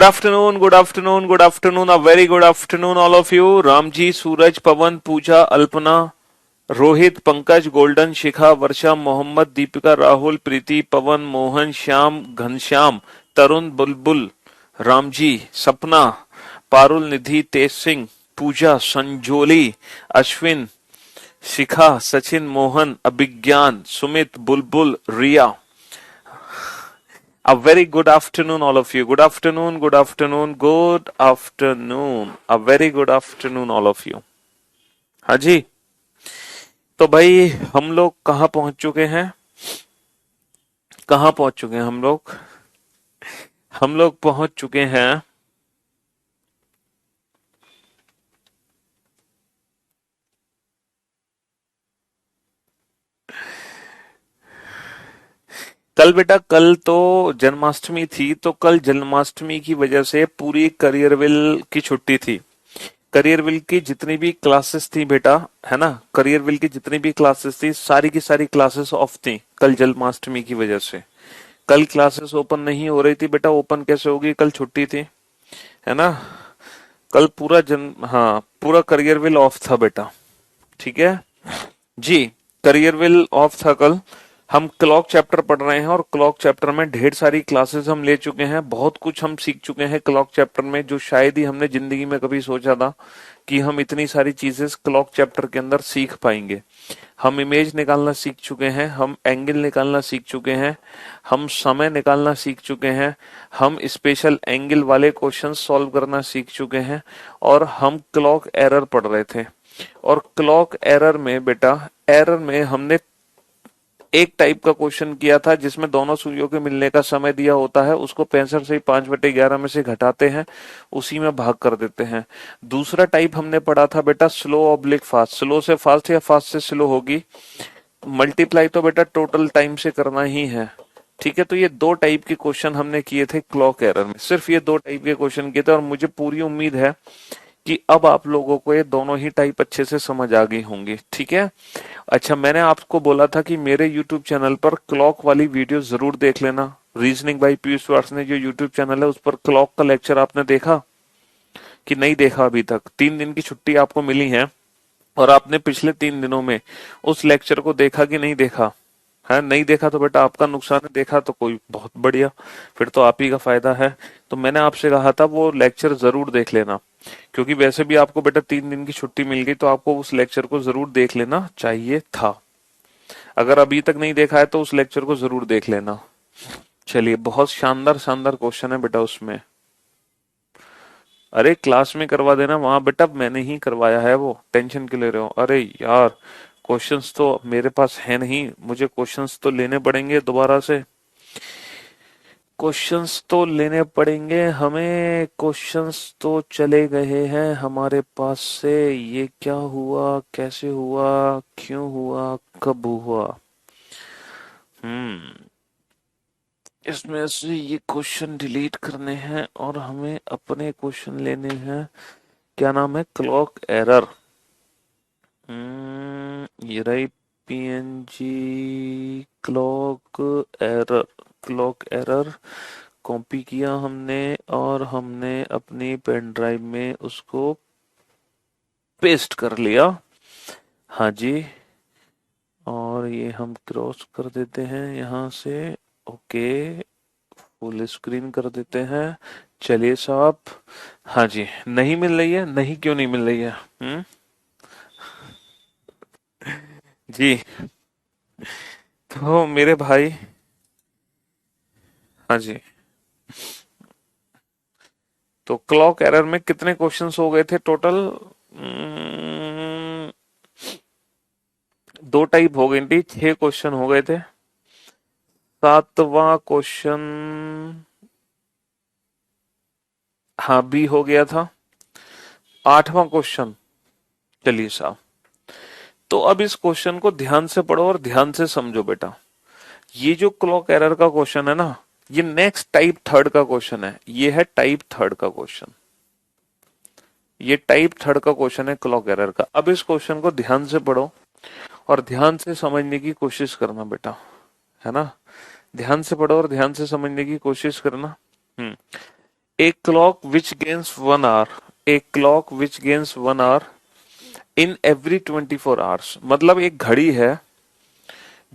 Good afternoon, good afternoon, good afternoon, a very good afternoon all of you. Ramji, Suraj, Pawan, Pooja, Alpana, Rohit, Pankaj, Golden, Shikha, Varsha, Mohammad, Deepika, Rahul, Preeti, Pawan, Mohan, Shyam, Ghanshyam, Tarun, Bulbul, Ramji, सपना, पारुल, निधि, तेज सिंह, पूजा, संजोली, अश्विन, शिखा, सचिन, मोहन, अभिज्ञान, सुमित, बुलबुल, रिया। A very good afternoon, all of you. Good afternoon, good afternoon, good afternoon. A very good afternoon, all of you. हाँ जी, तो भाई हम लोग कहाँ पहुंच चुके हैं? कहाँ पहुंच चुके हैं हम लोग? हम लोग पहुंच चुके हैं कल बेटा। कल तो जन्माष्टमी थी, तो कल जन्माष्टमी की वजह से पूरी करियरविल की छुट्टी थी। करियरविल की जितनी भी क्लासेस थी बेटा, है ना, करियरविल की जितनी भी क्लासेस थी, सारी की सारी क्लासेस ऑफ थी कल जन्माष्टमी की वजह से। कल क्लासेस ओपन नहीं हो रही थी बेटा। ओपन कैसे होगी, कल छुट्टी थी, है ना। कल पूरा हाँ, पूरा करियरविल ऑफ था बेटा। ठीक है जी, करियरविल ऑफ था कल। हम क्लॉक चैप्टर पढ़ रहे हैं और क्लॉक चैप्टर में ढेर सारी क्लासेस हम ले चुके हैं। बहुत कुछ हम सीख चुके हैं क्लॉक चैप्टर में, जो शायद ही हमने जिंदगी में कभी सोचा था कि हम इतनी सारी चीजें क्लॉक चैप्टर के अंदर सीख पाएंगे। हम इमेज निकालना सीख चुके हैं, हम एंगल निकालना सीख चुके हैं, हम समय निकालना सीख चुके हैं, हम स्पेशल एंगल वाले क्वेश्चन सॉल्व करना सीख चुके हैं, और हम क्लॉक एरर पढ़ रहे थे। और क्लॉक एरर में बेटा, एरर में हमने एक टाइप का क्वेश्चन किया था जिसमें दोनों सुइयों के मिलने का समय दिया होता है, उसको 65 से 5/11 में से घटाते हैं, उसी में भाग कर देते हैं। दूसरा टाइप हमने पढ़ा था बेटा स्लो ऑब्लिक फास्ट। स्लो से फास्ट या फास्ट से स्लो होगी। मल्टीप्लाई तो बेटा टोटल टाइम से करना ही है। ठीक है, तो ये दो टाइप के क्वेश्चन हमने किए थे क्लॉक एरर में। सिर्फ ये दो टाइप के क्वेश्चन किए थे, और मुझे पूरी उम्मीद है कि अब आप लोगों को ये दोनों ही टाइप अच्छे से समझ आ गई होंगी। ठीक है। अच्छा, मैंने आपको बोला था कि मेरे YouTube चैनल पर क्लॉक वाली वीडियो जरूर देख लेना। रीजनिंग बाय पीयूष वाट्स ने जो YouTube चैनल है, उस पर क्लॉक का लेक्चर आपने देखा कि नहीं देखा? अभी तक 3 दिन की छुट्टी आपको मिली है, और आपने पिछले 3 दिनों में उस लेक्चर को देखा कि नहीं देखा? है नहीं देखा तो बेटा आपका नुकसान है, देखा तो कोई बहुत बढ़िया, फिर तो आप ही का फायदा है। तो मैंने आपसे कहा था वो लेक्चर जरूर देख लेना, क्योंकि वैसे भी आपको बेटा 3 दिन की छुट्टी मिल गई, तो आपको उस लेक्चर को जरूर देख लेना चाहिए था। अगर अभी तक नहीं देखा है तो उस लेक्चर को जरूर देख लेना। चलिए, बहुत शानदार शानदार क्वेश्चन है बेटा उसमें। अरे क्लास में करवा देना, वहां बेटा मैंने ही करवाया है, वो टेंशन क्यों ले रहे हो? अरे यार, क्वेश्चंस तो मेरे पास है नहीं, मुझे क्वेश्चंस तो लेने पड़ेंगे दोबारा से। क्वेश्चंस तो लेने पड़ेंगे हमें, क्वेश्चंस तो चले गए हैं हमारे पास से। ये क्या हुआ, कैसे हुआ, क्यों हुआ, कब हुआ? हम्म इसमें से ये क्वेश्चन डिलीट करने हैं और हमें अपने क्वेश्चन लेने हैं। क्या नाम है? Clock error. ये रही PNG clock error. Clock error copy किया हमने, और हमने अपनी पेन ड्राइव में उसको पेस्ट कर लिया। हाँ जी, और ये हम क्रॉस कर देते हैं यहाँ से। ओके, फुल स्क्रीन कर देते हैं। चलिए साहब, हाँ जी, नहीं मिल रही है? नहीं, क्यों नहीं मिल रही है? जी, तो मेरे भाई, हाँ जी, तो क्लॉक एरर में कितने क्वेश्चंस हो गए थे टोटल? दो टाइप हो गई थी, 6 क्वेश्चन हो गए थे। सातवां क्वेश्चन, हाँ, बी हो गया था। आठवां क्वेश्चन, चलिए साहब, तो अब इस क्वेश्चन को ध्यान से पढ़ो और ध्यान से समझो बेटा। ये जो क्लॉक एरर का क्वेश्चन है ना, ये नेक्स्ट टाइप थर्ड का क्वेश्चन है। ये है टाइप थर्ड का क्वेश्चन। ये टाइप थर्ड का क्वेश्चन है क्लॉक एरर का। अब इस क्वेश्चन को ध्यान से पढ़ो और ध्यान से समझने की कोशिश करना बेटा, है ना। ध्यान से पढ़ो और ध्यान से समझने की कोशिश करना। Hmm a clock which gains 1 hour, a clock which gains 1 hour in every 24 hours. मतलब एक घड़ी है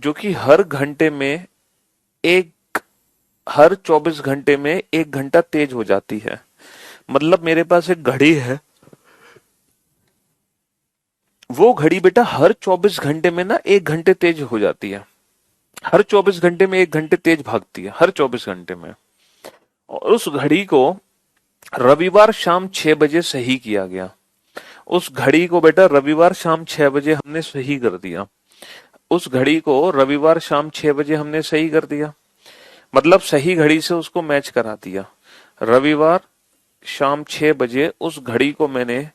जो कि हर घंटे में एक हर 24 घंटे में 1 घंटा तेज हो जाती है। मतलब मेरे पास एक घड़ी है, वो घड़ी बेटा हर 24 घंटे में ना 1 घंटे तेज हो जाती है। हर 24 घंटे में 1 घंटे तेज भागती है, हर 24 घंटे में। और उस घड़ी को रविवार शाम 6 बजे सही किया गया। उस घड़ी को बेटा रविवार शाम 6 बजे हमने सही कर दिया। उस घड़ी को रविवार शाम 6 बजे हमने सही कर दिया, मतलब सही घड़ी से उसको मैच करा दिया। रविवार शाम 6 बजे उस घड़ी को मैंने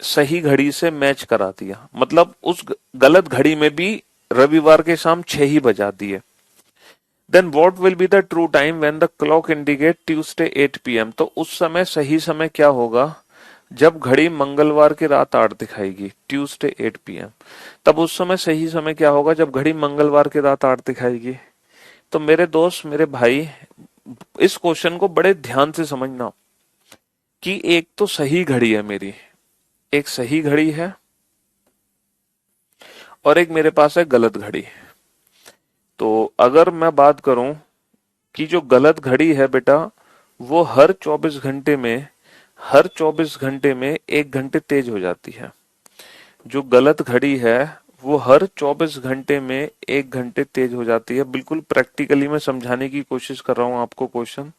सही घड़ी से मैच करा दिया, मतलब उस गलत घड़ी में भी रविवार के शाम 6 ही बजा दिए। Then what will be the true time when the clock indicate Tuesday 8 PM। तो उस समय सही समय क्या होगा जब घड़ी मंगलवार की रात 8 दिखाएगी, ट्यूसडे 8 PM। तब उस समय सही समय क्या होगा जब घड़ी मंगलवार की रात 8 दिखाएगी। तो मेरे दोस्त, मेरे भाई, इस क्वेश्चन को बड़े ध्यान से समझना कि एक तो सही घड़ी है मेरी, एक सही घड़ी है और एक मेरे पास है गलत घड़ी। तो अगर मैं बात करूं कि जो गलत घड़ी है बेटा वो हर 24 घंटे में 1 घंटे तेज हो जाती है। जो गलत घड़ी है वो हर 24 घंटे में 1 घंटे तेज हो जाती है। बिल्कुल प्रैक्टिकली मैं समझाने की कोशिश कर रहा हूं आपको क्वेश्चन।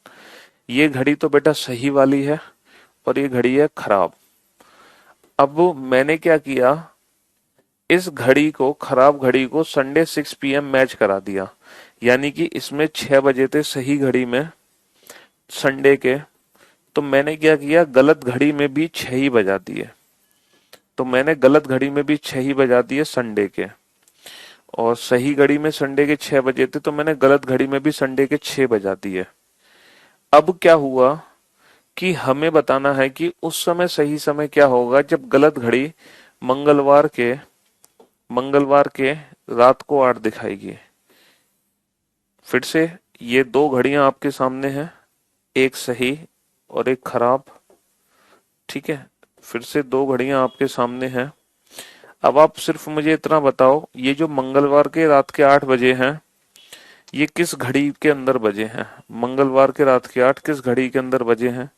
ये घड़ी तो बेटा सही वाली है और ये घड़ी है खराब। अब मैंने क्या किया, इस घड़ी को, खराब घड़ी को संडे 6 PM मैच करा दिया, यानी कि इसमें 6 बजे थे सही घड़ी में संडे के। तो मैंने क्या किया, गलत घड़ी में भी 6 ही बजा दिए। तो मैंने गलत घड़ी में भी 6 ही बजा दिए संडे के, और सही घड़ी में संडे के 6 बजे थे तो मैंने गलत घड़ी में भी संडे के 6 बजा दिए। अब क्या हुआ कि हमें बताना है कि उस समय सही समय क्या होगा जब गलत घड़ी मंगलवार के रात को 8 दिखाएगी। फिर से ये दो घड़ियां आपके सामने हैं, एक सही और एक खराब। ठीक है, फिर से दो घड़ियां आपके सामने हैं। अब आप सिर्फ मुझे इतना बताओ, ये जो मंगलवार के रात के 8 बजे हैं ये किस घड़ी के अंदर बजे हैं? मंगलवार के रात के 8 किस घड़ी के अंदर बजे हैं?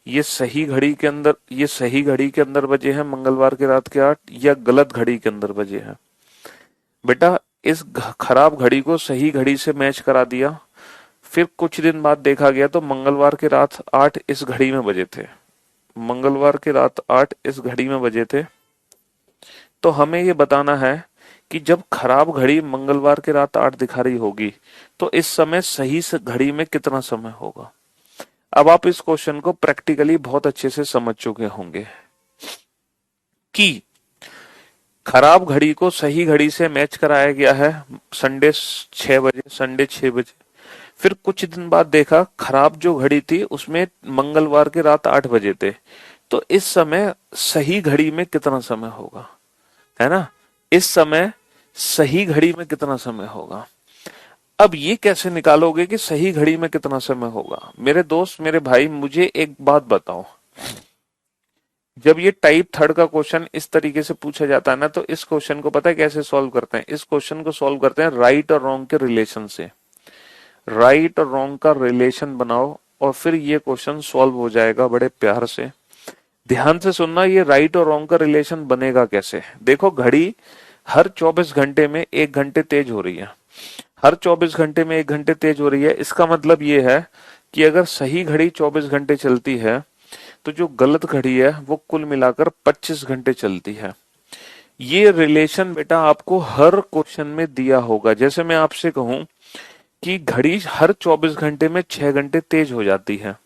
ये सही घड़ी के अंदर, ये सही घड़ी के अंदर बजे हैं मंगलवार के रात के 8, या गलत घड़ी के अंदर बजे हैं? बेटा इस खराब घड़ी को सही घड़ी से मैच करा दिया। फिर कुछ दिन बाद देखा गया तो मंगलवार के रात 8 इस घड़ी में बजे थे। मंगलवार के रात 8 इस घड़ी में बजे थे। तो हमें ये बताना है कि जब खराब घड़ी मंगलवार के रात 8 दिखा रही होगी तो इस समय सही घड़ी में कितना समय होगा। अब आप इस क्वेश्चन को प्रैक्टिकली बहुत अच्छे से समझ चुके होंगे कि खराब घड़ी को सही घड़ी से मैच कराया गया है संडे 6 बजे। फिर कुछ दिन बाद देखा खराब जो घड़ी थी उसमें मंगलवार के रात 8 बजे थे। तो इस समय सही घड़ी में कितना समय होगा, है ना? इस समय सही घड़ी में कितना समय होगा। अब ये कैसे निकालोगे कि सही घड़ी में कितना समय होगा? मेरे दोस्त, मेरे भाई, मुझे एक बात बताओ, जब ये टाइप 3 का क्वेश्चन इस तरीके से पूछा जाता है ना, तो इस क्वेश्चन को पता है कैसे सॉल्व करते हैं? इस क्वेश्चन को सॉल्व करते हैं राइट और रॉन्ग के रिलेशन से। राइट और रॉन्ग का रिलेशन बनाओ और फिर ये क्वेश्चन सॉल्व हो जाएगा बड़े प्यार से। ध्यान से सुनना, ये राइट और रॉन्ग का रिलेशन बनेगा कैसे। देखो, घड़ी हर 24 घंटे में 1 घंटे तेज हो रही है। हर 24 घंटे में 1 घंटे तेज हो रही है, इसका मतलब ये है कि अगर सही घड़ी 24 घंटे चलती है तो जो गलत घड़ी है वो कुल मिलाकर 25 घंटे चलती है। ये रिलेशन बेटा आपको हर क्वेश्चन में दिया होगा। जैसे मैं आपसे कहूं कि घड़ी हर 24 घंटे में 6 घंटे तेज हो जाती है,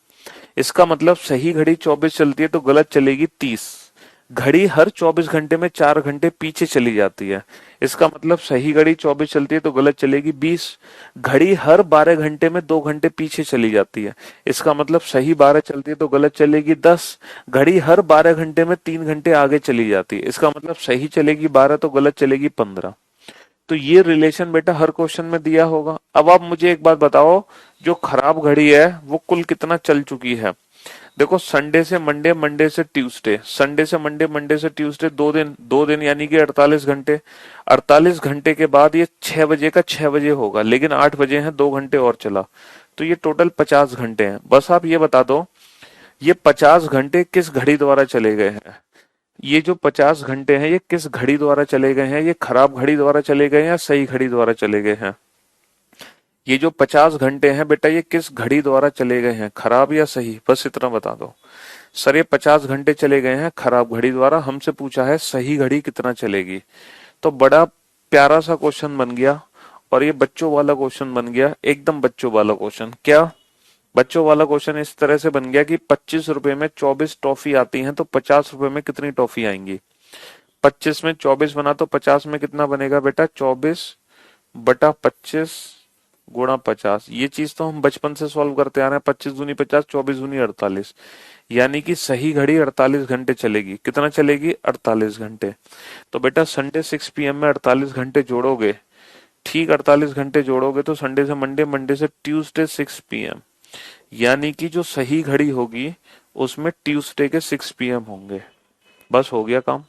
इसका मतलब सही घड़ी 24 चलती है तो गलत चलेगी 30। घड़ी हर 24 घंटे में 4 घंटे पीछे चली जाती है, इसका मतलब सही घड़ी 24 चलती है तो गलत चलेगी 20। घड़ी हर 12 घंटे में 2 घंटे पीछे चली जाती है, इसका मतलब सही 12 चलती है तो गलत चलेगी 10। घड़ी हर 12 घंटे में 3 घंटे आगे चली जाती है, इसका मतलब सही चलेगी 12 तो गलत चलेगी 15। तो ये रिलेशन बेटा हर क्वेश्चन में दिया होगा। अब आप मुझे एक बात बताओ, जो खराब घड़ी है वो कुल कितना चल चुकी है। देखो संडे से मंडे, मंडे से ट्यूसडे, संडे से मंडे, मंडे से ट्यूसडे, 2 दिन, 2 दिन यानी कि 48 घंटे। 48 घंटे के बाद ये 6 बजे का 6 बजे होगा, लेकिन 8 बजे हैं, 2 घंटे और चला, तो ये टोटल 50 घंटे हैं। बस आप ये बता दो ये 50 घंटे किस घड़ी द्वारा चले गए हैं। ये जो 50 घंटे हैं ये किस घड़ी द्वारा चले गए हैं, ये खराब घड़ी द्वारा चले गए हैं या सही घड़ी द्वारा चले गए हैं। ये जो 50 घंटे हैं बेटा ये किस घड़ी द्वारा चले गए हैं, खराब या सही, बस इतना बता दो। सर ये 50 घंटे चले गए हैं खराब घड़ी द्वारा, हमसे पूछा है सही घड़ी कितना चलेगी। तो बड़ा प्यारा सा क्वेश्चन बन गया, और ये बच्चों वाला क्वेश्चन बन गया, एकदम बच्चों वाला क्वेश्चन। क्या बच्चों वाला क्वेश्चन इस तरह से बन गया कि 25 रुपए में 24 टॉफी आती हैं, तो 50 रुपए में कितनी टॉफी आएंगी। 25 में 24 बना तो 50 में कितना बनेगा बेटा, 24/25 गुणा 50। ये चीज तो हम बचपन से सॉल्व करते आ रहे हैं, 25 दूनी 50, 24 दूनी 48, यानी कि सही घड़ी 48 घंटे चलेगी। कितना चलेगी, 48 घंटे। तो बेटा संडे 6 PM में 48 घंटे जोड़ोगे, ठीक 48 घंटे जोड़ोगे तो संडे से मंडे, मंडे से ट्यूसडे 6 PM, यानी कि जो सही घड़ी होगी उसमें ट्यूसडे के 6 PM होंगे। बस हो गया काम,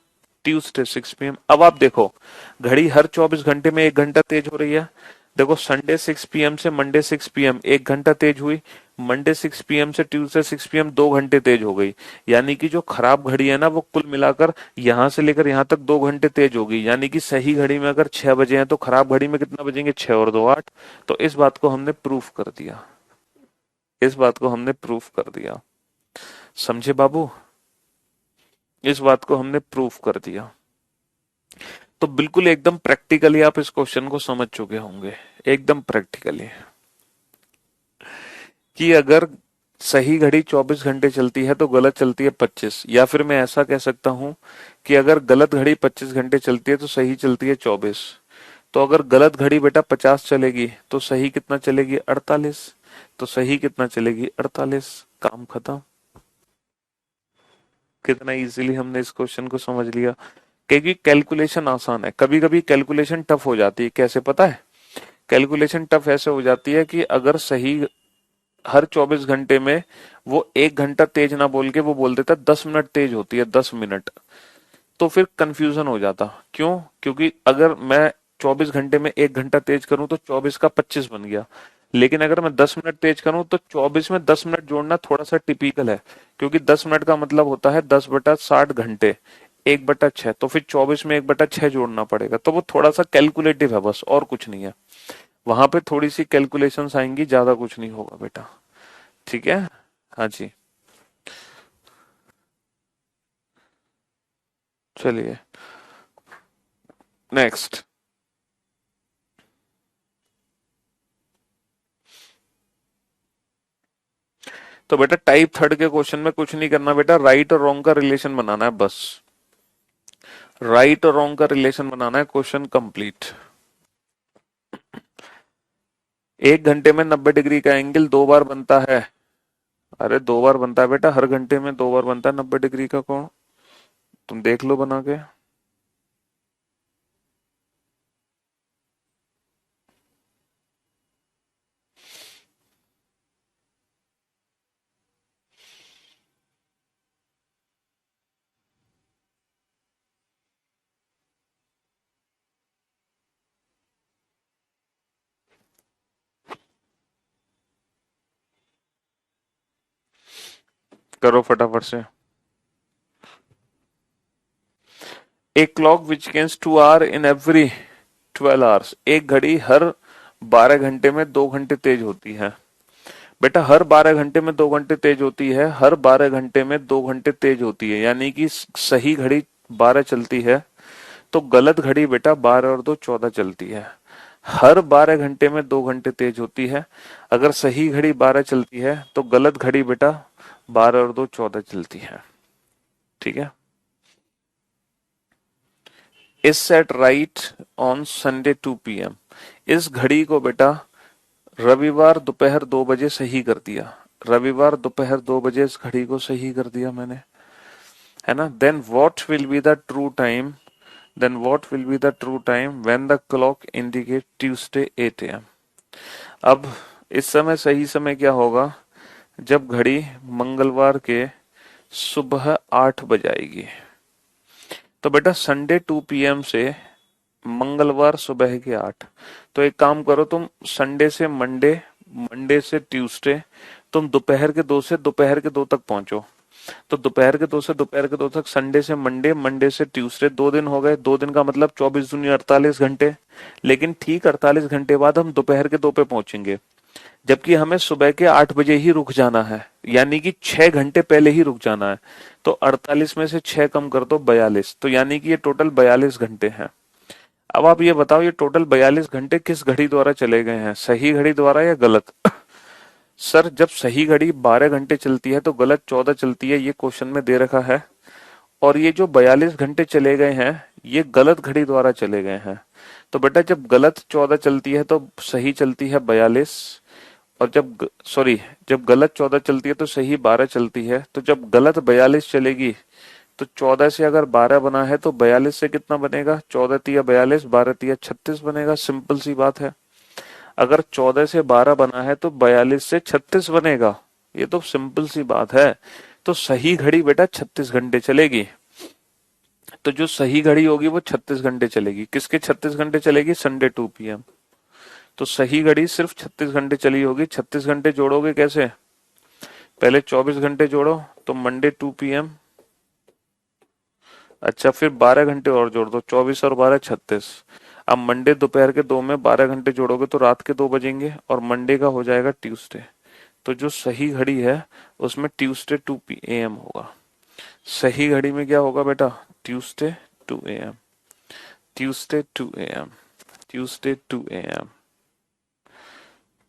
ट्यूसडे 6 PM। अब आप देखो घड़ी हर 24 घंटे में 1 घंटा तेज हो रही है। देखो संडे 6 PM से मंडे 6 PM 1 घंटा तेज हुई, मंडे 6 PM से ट्यूसडे 6 PM 2 घंटे तेज हो गई, यानी कि जो खराब घड़ी है ना वो कुल मिलाकर यहां से लेकर यहां तक 2 घंटे तेज होगी। यानी कि सही घड़ी में अगर 6 बजे हैं तो खराब घड़ी में कितना बजेंगे, 6 और 2 8। तो इस बात को हमने प्रूफ कर दिया, इस बात को हमने प्रूफ कर दिया, समझे बाबू, इस बात को हमने प्रूफ कर दिया। तो बिल्कुल एकदम प्रैक्टिकली आप इस क्वेश्चन को समझ चुके होंगे, एकदम प्रैक्टिकली, कि अगर सही घड़ी 24 घंटे चलती है तो गलत चलती है 25, या फिर मैं ऐसा कह सकता हूं कि अगर गलत घड़ी 25 घंटे चलती है तो सही चलती है 24। तो अगर गलत घड़ी बेटा 50 चलेगी तो सही कितना चलेगी, 48। तो सही कितना चलेगी, 48। काम खत्म। कितना इजीली हमने इस क्वेश्चन को समझ लिया, क्योंकि कैलकुलेशन आसान है। कभी कभी कैलकुलेशन टफ हो जाती है, कैसे पता है। कैलकुलेशन टफ ऐसे हो जाती है कि अगर सही हर 24 घंटे में वो 1 घंटा तेज ना बोल के वो बोल देता 10 मिनट तेज होती है, 10 मिनट, तो फिर कंफ्यूजन हो जाता। क्यों, क्योंकि अगर मैं 24 घंटे में 1 घंटा तेज करूं तो 24 का 25 बन गया, लेकिन अगर मैं 10 मिनट तेज करूं तो 24 में 10 मिनट जोड़ना थोड़ा सा टिपिकल है, क्योंकि 10 मिनट का मतलब होता है 10/60 घंटे, 1/6, तो फिर 24 में 1/6 जोड़ना पड़ेगा। तो वो थोड़ा सा कैलकुलेटिव है बस, और कुछ नहीं है। वहां पे थोड़ी सी कैलकुलेशंस आएंगी, ज्यादा कुछ नहीं होगा बेटा, ठीक है। हाँ जी, चलिए नेक्स्ट। तो बेटा टाइप थर्ड के क्वेश्चन में कुछ नहीं करना बेटा, राइट और रॉन्ग का रिलेशन बनाना है बस, राइट और रॉन्ग का रिलेशन बनाना है, क्वेश्चन कंप्लीट। 1 घंटे में 90 डिग्री का एंगल 2 बार बनता है। अरे 2 बार बनता है बेटा, हर घंटे में 2 बार बनता है 90 डिग्री का कोण, तुम देख लो बना के। करो फटाफट से। A clock which gains 2 hour in every 12 hours, एक घड़ी हर 12 घंटे में 2 घंटे तेज होती है। बेटा हर 12 घंटे में 2 घंटे तेज होती है, हर 12 घंटे में 2 घंटे तेज होती है, यानी कि सही घड़ी 12 चलती है, तो गलत घड़ी बेटा 12 और 2 14 चलती है। हर 12 घंटे में 2 घंटे तेज होती है, अगर सही घड़ी 12 चलती है तो गलत घड़ी बेटा 12 और 2 14 चलती है, ठीक है। Is set right on Sunday 2 PM, इस घड़ी को बेटा रविवार दोपहर 2 बजे सही कर दिया, रविवार दोपहर 2 बजे इस घड़ी को सही कर दिया मैंने, है ना। Then what will be the true time, then what will be the true time when the clock indicate Tuesday 8 AM। अब इस समय सही समय क्या होगा? जब घड़ी मंगलवार के सुबह 8 बजाएगी। तो बेटा संडे 2 PM से मंगलवार सुबह के 8। तो एक काम करो तुम, संडे से मंडे, मंडे से ट्यूसडे, तुम दोपहर के 2 से दोपहर के 2 तक पहुंचो। तो दोपहर के 2 से दोपहर के 2 तक, संडे से मंडे, मंडे से ट्यूसडे, 2 दिन हो गए। 2 दिन का मतलब 24 दूनी 48 घंटे। लेकिन ठीक 48 घंटे बाद हम दोपहर के 2 पे पहुंचेंगे, जबकि हमें सुबह के 8 बजे ही रुक जाना है, यानी कि 6 घंटे पहले ही रुक जाना है। तो 48 में से 6 कम कर दो, 42। तो यानी कि ये टोटल 42 घंटे हैं। अब आप ये बताओ, ये टोटल 42 घंटे किस घड़ी द्वारा चले गए हैं, सही घड़ी द्वारा या गलत? सर जब सही घड़ी 12 घंटे चलती है तो गलत 14 चलती है, ये क्वेश्चन में दे रखा है। और ये जो 42 घंटे चले गए हैं, ये गलत घड़ी द्वारा चले गए हैं। तो बेटा जब गलत 14 चलती है तो सही चलती है 42। और सॉरी, जब गलत 14 चलती है तो सही 12 चलती है। तो जब गलत 42 चलेगी, तो 14 से अगर 12 बना है तो 42 से कितना बनेगा? 14 तिया 42, 12 तिया 36 बनेगा। सिंपल सी बात है। अगर 14 से 12 बना है तो 42 से 36 बनेगा। ये तो सिंपल सी बात है। तो सही घड़ी बेटा 36 घंटे चलेगी। तो जो सही घड़ी होगी वो 36 घंटे चलेगी। किसके 36 घंटे चलेगी? Sunday 2 PM। तो सही घड़ी सिर्फ 36 घंटे चली होगी। 36 घंटे जोड़ोगे कैसे? पहले 24 घंटे जोड़ो, तो मंडे 2 PM। अच्छा, फिर 12 घंटे और जोड़ दो, 24 और 12 36। अब मंडे दोपहर के 2 में 12 घंटे जोड़ोगे तो रात के 2 बजेंगे, और मंडे का हो जाएगा ट्यूसडे। तो जो सही घड़ी है उसमें ट्यूसडे 2 AM होगा। सही घड़ी में क्या होगा बेटा? Tuesday 2 AM, Tuesday 2 AM, Tuesday 2 AM,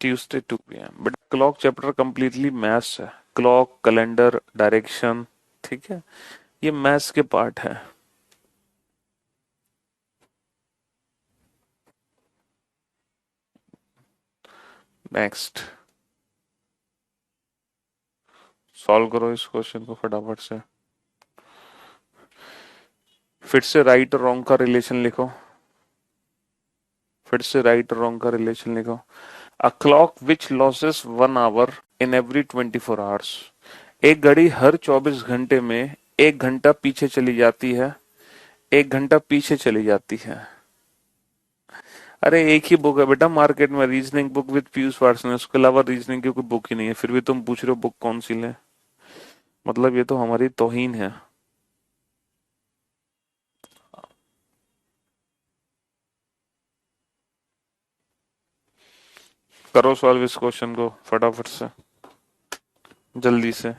Tuesday 2 PM। But clock chapter completely maths है। क्लॉक, कैलेंडर, डायरेक्शन, ठीक है, ये मैथ्स के पार्ट है। नेक्स्ट, सॉल्व करो इस क्वेश्चन को फटाफट से। फिर से राइट और रॉन्ग का रिलेशन लिखो। फिर से राइट और रॉन्ग का रिलेशन लिखो। A clock which loses 1 hour in every 24 hours. एक घड़ी हर 24 घंटे में 1 घंटा पीछे चली जाती है, 1 घंटा पीछे चली जाती है। अरे एक ही बुक है बेटा मार्केट में, reasoning book with Piyush Varshan, उसके अलावा रीजनिंग की कोई बुक ही नहीं है। फिर भी तुम पूछ रहे हो बुक कौन सी लें। मतलब ये तो हमारी तौहीन है। करो सॉल्व इस क्वेश्चन को फटाफट से, जल्दी से।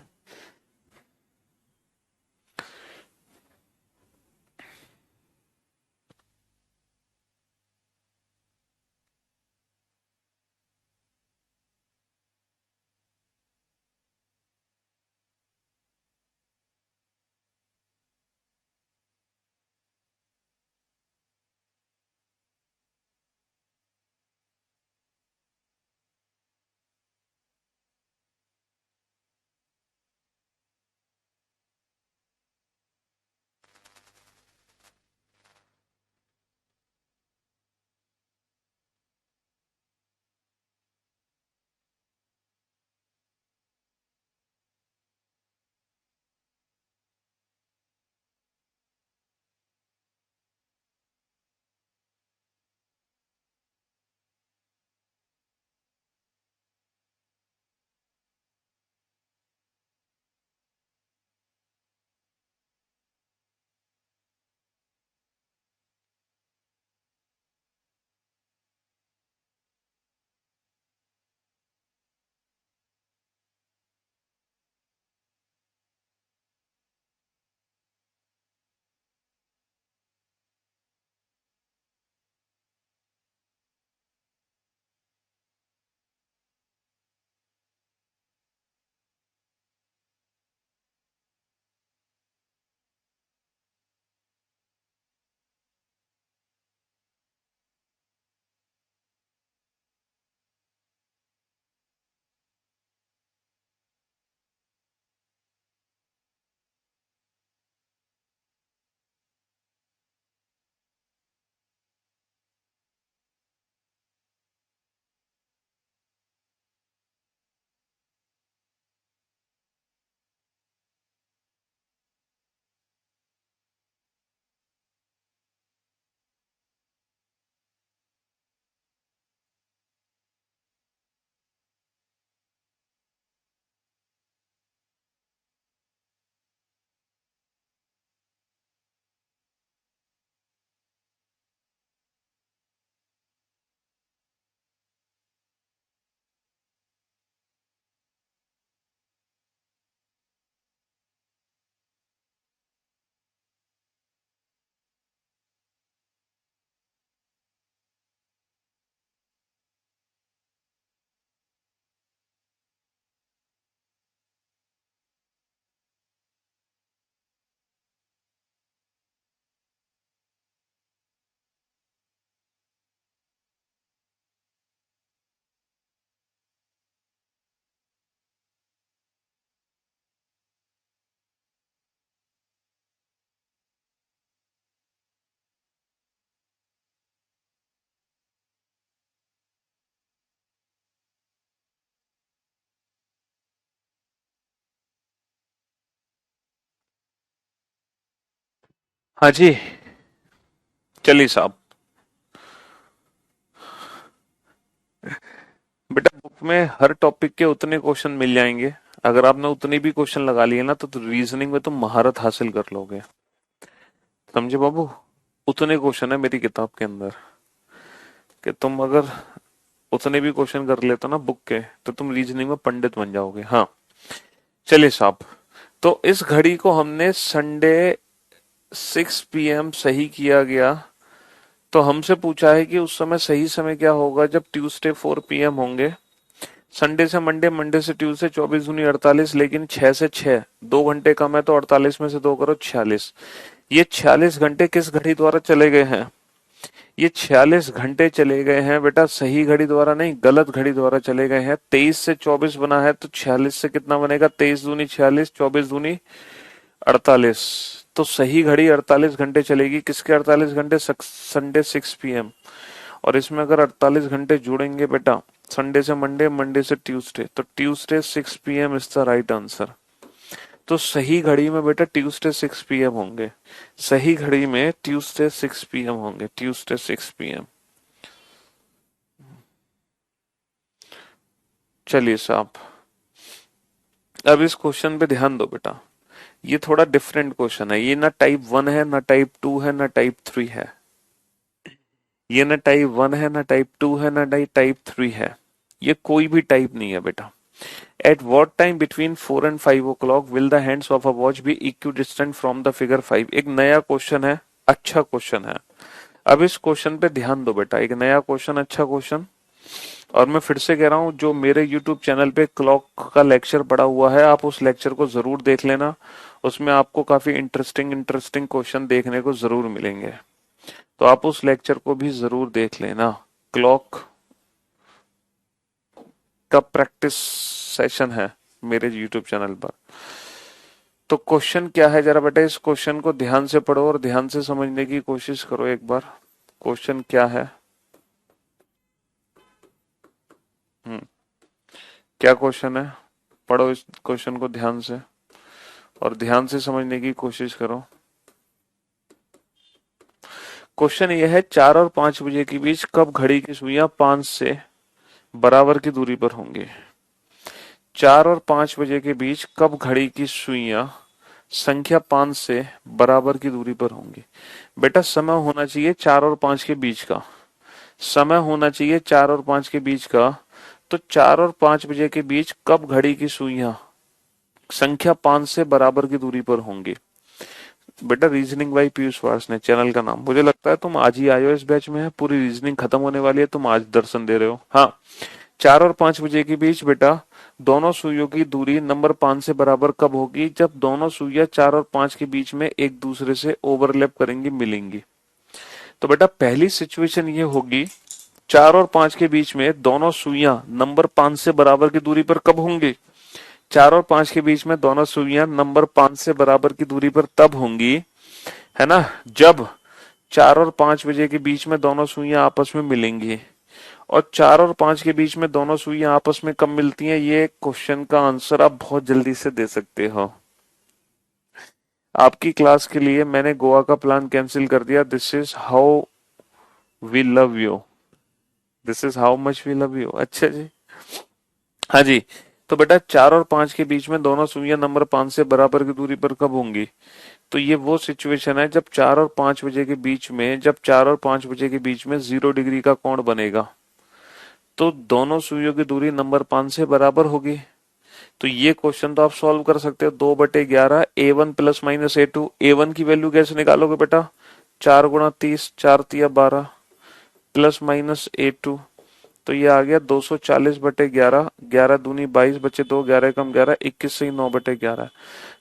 हाँ जी, चलिए साहब। बेटा बुक में हर टॉपिक के उतने क्वेश्चन मिल जाएंगे। अगर आपने उतने भी क्वेश्चन लगा लिए ना तो रीजनिंग में तुम महारत हासिल कर लोगे। समझे बाबू? उतने क्वेश्चन है मेरी किताब के अंदर कि तुम अगर उतने भी क्वेश्चन कर लेते हो ना बुक के तो तुम रीजनिंग में पंडित बन जाओगे। हाँ, चलिए साहब। तो इस घड़ी को हमने संडे 6 PM सही किया गया। तो हमसे पूछा है कि उस समय सही समय क्या होगा जब ट्यूसडे 4 PM होंगे। संडे से मंडे, मंडे से ट्यूसडे, 24 दूनी 48, लेकिन 6 से 6 2 घंटे कम है तो 48 में से 2 करो 46। ये 46 घंटे किस घड़ी द्वारा चले गए हैं? ये 46 घंटे चले गए हैं बेटा सही घड़ी द्वारा नहीं, गलत घड़ी द्वारा चले गए हैं। 23 से 24 बना है तो 46 से कितना बनेगा? 23 दूनी 46, 24 दूनी 48। तो सही घड़ी 48 घंटे चलेगी। किसके 48 घंटे? Sunday 6 PM। और इसमें अगर 48 घंटे जुड़ेंगे बेटा संडे से मंडे, मंडे से ट्यूसडे, तो Tuesday 6 PM is the right answer. तो सही घड़ी में बेटा ट्यूसडे 6 PM होंगे। सही घड़ी में ट्यूसडे 6 PM होंगे। Tuesday 6 PM। चलिए साहब, अब इस क्वेश्चन पे ध्यान दो बेटा। ये थोड़ा डिफरेंट क्वेश्चन है। ये ना टाइप 1 है, ना टाइप 2 है, ना टाइप 3 है। ये ना टाइप 1 है, ना टाइप 2 है, ना टाइप 3 है। ये कोई भी टाइप नहीं है बेटा। At what time between 4 and 5 o'clock will the hands of a watch be equidistant from the figure 5? एक नया क्वेश्चन है, अच्छा क्वेश्चन है। अब इस क्वेश्चन पे ध्यान दो बेटा। एक नया क्वेश्चन, अच्छा क्वेश्चन। और मैं फिर से कह रहा हूं, जो मेरे YouTube चैनल पे क्लॉक का लेक्चर पड़ा हुआ है आप उस लेक्चर को जरूर देख लेना। उसमें आपको काफी इंटरेस्टिंग इंटरेस्टिंग क्वेश्चन देखने को जरूर मिलेंगे। तो आप उस लेक्चर को भी जरूर देख लेना। क्लॉक का प्रैक्टिस सेशन है मेरे YouTube चैनल पर। तो क्वेश्चन क्या है जरा बेटा इस क्वेश्चन को ध्यान से पढ़ो और ध्यान से समझने की कोशिश करो एक बार। क्वेश्चन क्या है? हम्म क्या क्वेश्चन है? पढ़ो इस क्वेश्चन को ध्यान से और ध्यान से समझने की कोशिश करो। क्वेश्चन यह है 4 और 5 बजे के बीच कब घड़ी की सुइयां 5 से बराबर की दूरी पर होंगी? 4 और 5 बजे के बीच कब घड़ी की सुइयां संख्या 5 से बराबर की दूरी पर होंगी? बेटा समय होना चाहिए 4 और 5 के बीच का। समय होना चाहिए 4 और 5 के बीच का। तो 4 और 5 बजे के बीच कब घड़ी की सुइयां संख्या 5 से बराबर की दूरी पर होंगी? बेटा रीजनिंग बाई पीयूष वार्स ने चैनल का नाम। मुझे लगता है तुम आज ही आए हो इस बैच में। है पूरी रीजनिंग खत्म होने वाली है, तुम आज दर्शन दे रहे हो। हाँ, 4 और 5 बजे के बीच बेटा दोनों सुइयों की दूरी नंबर 5 से बराबर कब होगी? जब दोनों सुइयां 4 और 5 के बीच में एक दूसरे से ओवरलैप करेंगी, मिलेंगी। तो बेटा पहली सिचुएशन ये होगी 4 और 5 के बीच में दोनों सुइयां नंबर 5 से बराबर की दूरी पर कब होंगी? 4 और 5 के बीच में दोनों सुइयां नंबर 5 से बराबर की दूरी पर तब होंगी, है ना, जब 4 और 5 बजे के बीच में दोनों सुइयां आपस में मिलेंगी। और 4 और 5 के बीच में दोनों सुइयां आपस में कब मिलती हैं? ये क्वेश्चन का आंसर आप बहुत जल्दी से दे सकते हो। आपकी क्लास के लिए मैंने गोवा का प्लान कैंसिल कर दिया। This is how we love you. This is how much we love you. अच्छा जी। हाँ जी। तो बेटा 4 और 5 के बीच में दोनों सुइयां नंबर 5 से बराबर की दूरी पर कब होंगी? तो ये वो सिचुएशन है जब 4 और 5 बजे के बीच में, जब 4 और 5 बजे के बीच में 0 डिग्री का कोण बनेगा। तो दोनों सुइयों की दूरी नंबर 5 से बराबर होगी। तो ये क्वेश्चन तो आप सॉल्व कर सकते हो। 2/11 A1 plus minus A2। A1 की वैल्यू कैसे निकालोगे बेटा? 4 × 30, 4 × 3 = 12 प्लस माइनस A2। तो ये आ गया 240/11। 11 दूनी 22 बचे 2, 11 कम 11, 21 सही 9/11।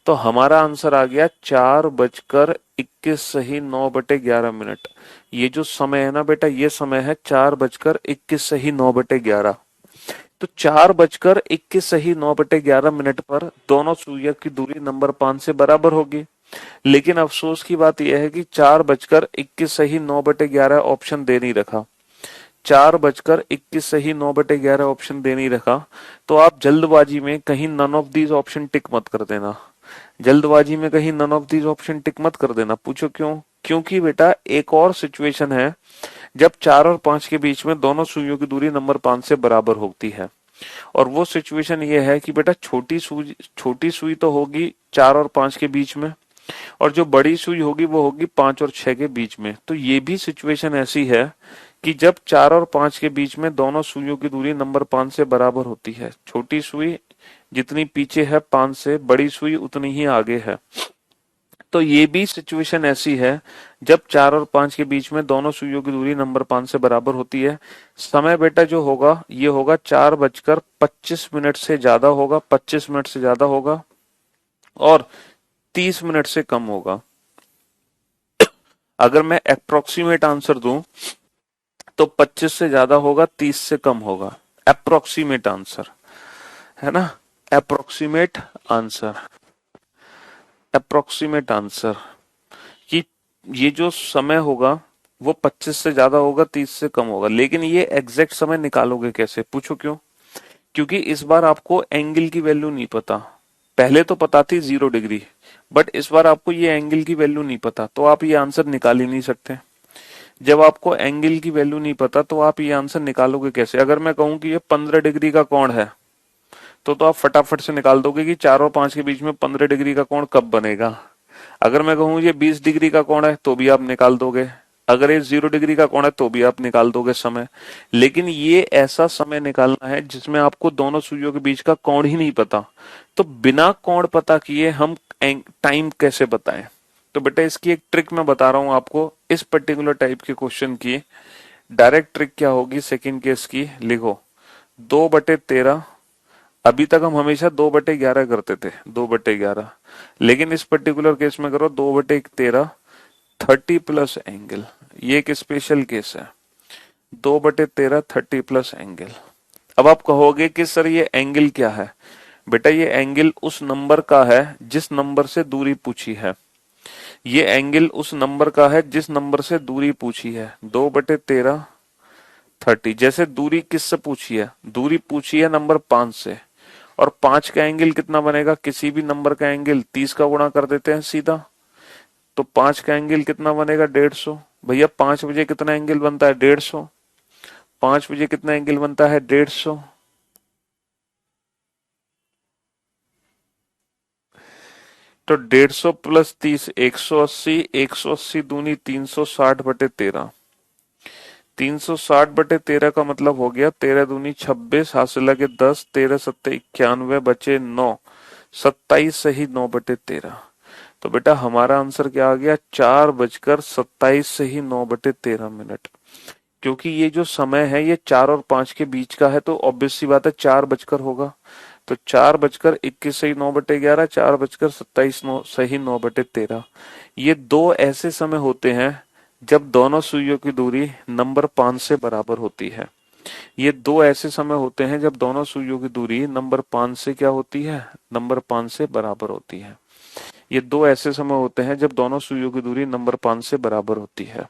तो हमारा आंसर आ गया 4:21 सही 9/11 मिनट। ये जो समय है ना बेटा, ये समय है 4:21 सही 9/11। तो 4:21 सही 9/11 मिनट पर दोनों सुइयों की दूरी नंबर 5 से बराबर होगी। लेकिन अफसोस की बात यह है कि 4:21 सही 9/11 ऑप्शन दे नहीं रखा। 4:21 सही 9/11 ऑप्शन दे नहीं रखा। तो आप जल्दबाजी में कहीं none of these option tick मत कर देना। जल्दबाजी में कहीं none of these option tick मत कर देना। पूछो क्यों? क्योंकि बेटा एक और सिचुएशन है जब 4 और 5 के बीच में दोनों सुइयों की दूरी नंबर 5 से बराबर होती है। और वो सिचुएशन ये है कि बेटा छोटी सुई तो होगी 4 और 5 के बीच में, और जो बड़ी सुई होगी वो होगी 5 और 6 के बीच में। तो ये भी सिचुएशन ऐसी है कि जब 4 और 5 के बीच में दोनों सुइयों की दूरी नंबर 5 से बराबर होती है। छोटी सुई जितनी पीछे है 5 से, बड़ी सुई उतनी ही आगे है। तो ये भी सिचुएशन ऐसी है जब 4 और 5 के बीच में दोनों सुइयों की दूरी नंबर 5 से बराबर होती है। समय बेटा जो होगा ये होगा 4:25 से ज्यादा होगा, 25 मिनट से ज्यादा होगा और 30 मिनट से कम होगा। अगर मैं अप्रोक्सीमेट आंसर दूं तो 25 से ज्यादा होगा, 30 से कम होगा। अप्रोक्सीमेट आंसर है ना, अप्रोक्सीमेट आंसर, अप्रोक्सीमेट आंसर कि ये जो समय होगा वो 25 से ज्यादा होगा, 30 से कम होगा। लेकिन ये एग्जैक्ट समय निकालोगे कैसे, पूछो क्यों? क्योंकि इस बार आपको एंगल की वैल्यू नहीं पता। पहले तो पता थी 0 डिग्री, बट इस बार आपको ये एंगल की वैल्यू नहीं पता, तो आप ये आंसर निकाल ही नहीं सकते। जब आपको एंगल की वैल्यू नहीं पता तो आप ये आंसर निकालोगे कैसे? अगर मैं कहूं कि ये 15 डिग्री का कोण है तो आप फटाफट से निकाल दोगे कि 4 और 5 के बीच में 15 डिग्री का कोण कब बनेगा। अगर मैं कहूं ये 20 डिग्री का कोण है तो भी आप निकाल दोगे। अगर ये 0 डिग्री का कोण है तो भी आप निकाल दोगे समय। लेकिन ये ऐसा समय निकालना है जिसमें आपको दोनों सुइयों के बीच का कोण ही नहीं पता। तो बिना कोण पता किए हम टाइम कैसे बताएं? तो बेटा इसकी एक ट्रिक मैं बता रहा हूं आपको। इस पर्टिकुलर टाइप के क्वेश्चन की डायरेक्ट ट्रिक क्या होगी, सेकंड केस की लिखो 2/13। अभी तक हम हमेशा 2/11 करते थे, 2/11, लेकिन इस पर्टिकुलर केस में करो 2/13, 30 प्लस एंगल। ये एक स्पेशल केस है, 2/13 30 प्लस एंगल। अब आप कहोगे कि सर ये एंगल क्या है? बेटा ये एंगल उस नंबर का है जिस नंबर से दूरी पूछी है। ये एंगल उस नंबर का है जिस नंबर से दूरी पूछी है। 2/13 30, जैसे दूरी किससे पूछी है? दूरी पूछी है नंबर 5 से, और 5 का एंगल कितना बनेगा? किसी भी नंबर का एंगल 30 का गुणा कर देते हैं सीधा। तो 5 का एंगल कितना बनेगा? 150। भैया 5 बजे कितना एंगल बनता है? 150। 5 बजे कितना एंगल बनता है? 150। तो 150 प्लस 30 180, 180 दूनी 360/13। 360/13 का मतलब हो गया 13 दूनी 26, हासिल के 10, 13 सत्ते 91, बचे 9, 27 सही 9/13। तो बेटा हमारा आंसर क्या आ गया? 4:27 सही 9/13। क्योंकि ये जो समय है ये 4 और 5 के बीच का है, तो ऑब्वियस सी बात है 4 बजकर होगा। तो 4:21 सही 9/11, 4:27 सही 9/13। ये दो ऐसे समय होते हैं जब दोनों सुइयों की दूरी नंबर 5 से बराबर होती है। ये दो ऐसे समय होते हैं जब दोनों सुइयों की दूरी नंबर 5 से क्या होती है? नंबर 5 से बराबर होती है। ये दो ऐसे समय होते हैं जब दोनों सुइयों की दूरी नंबर 5 से बराबर होती है।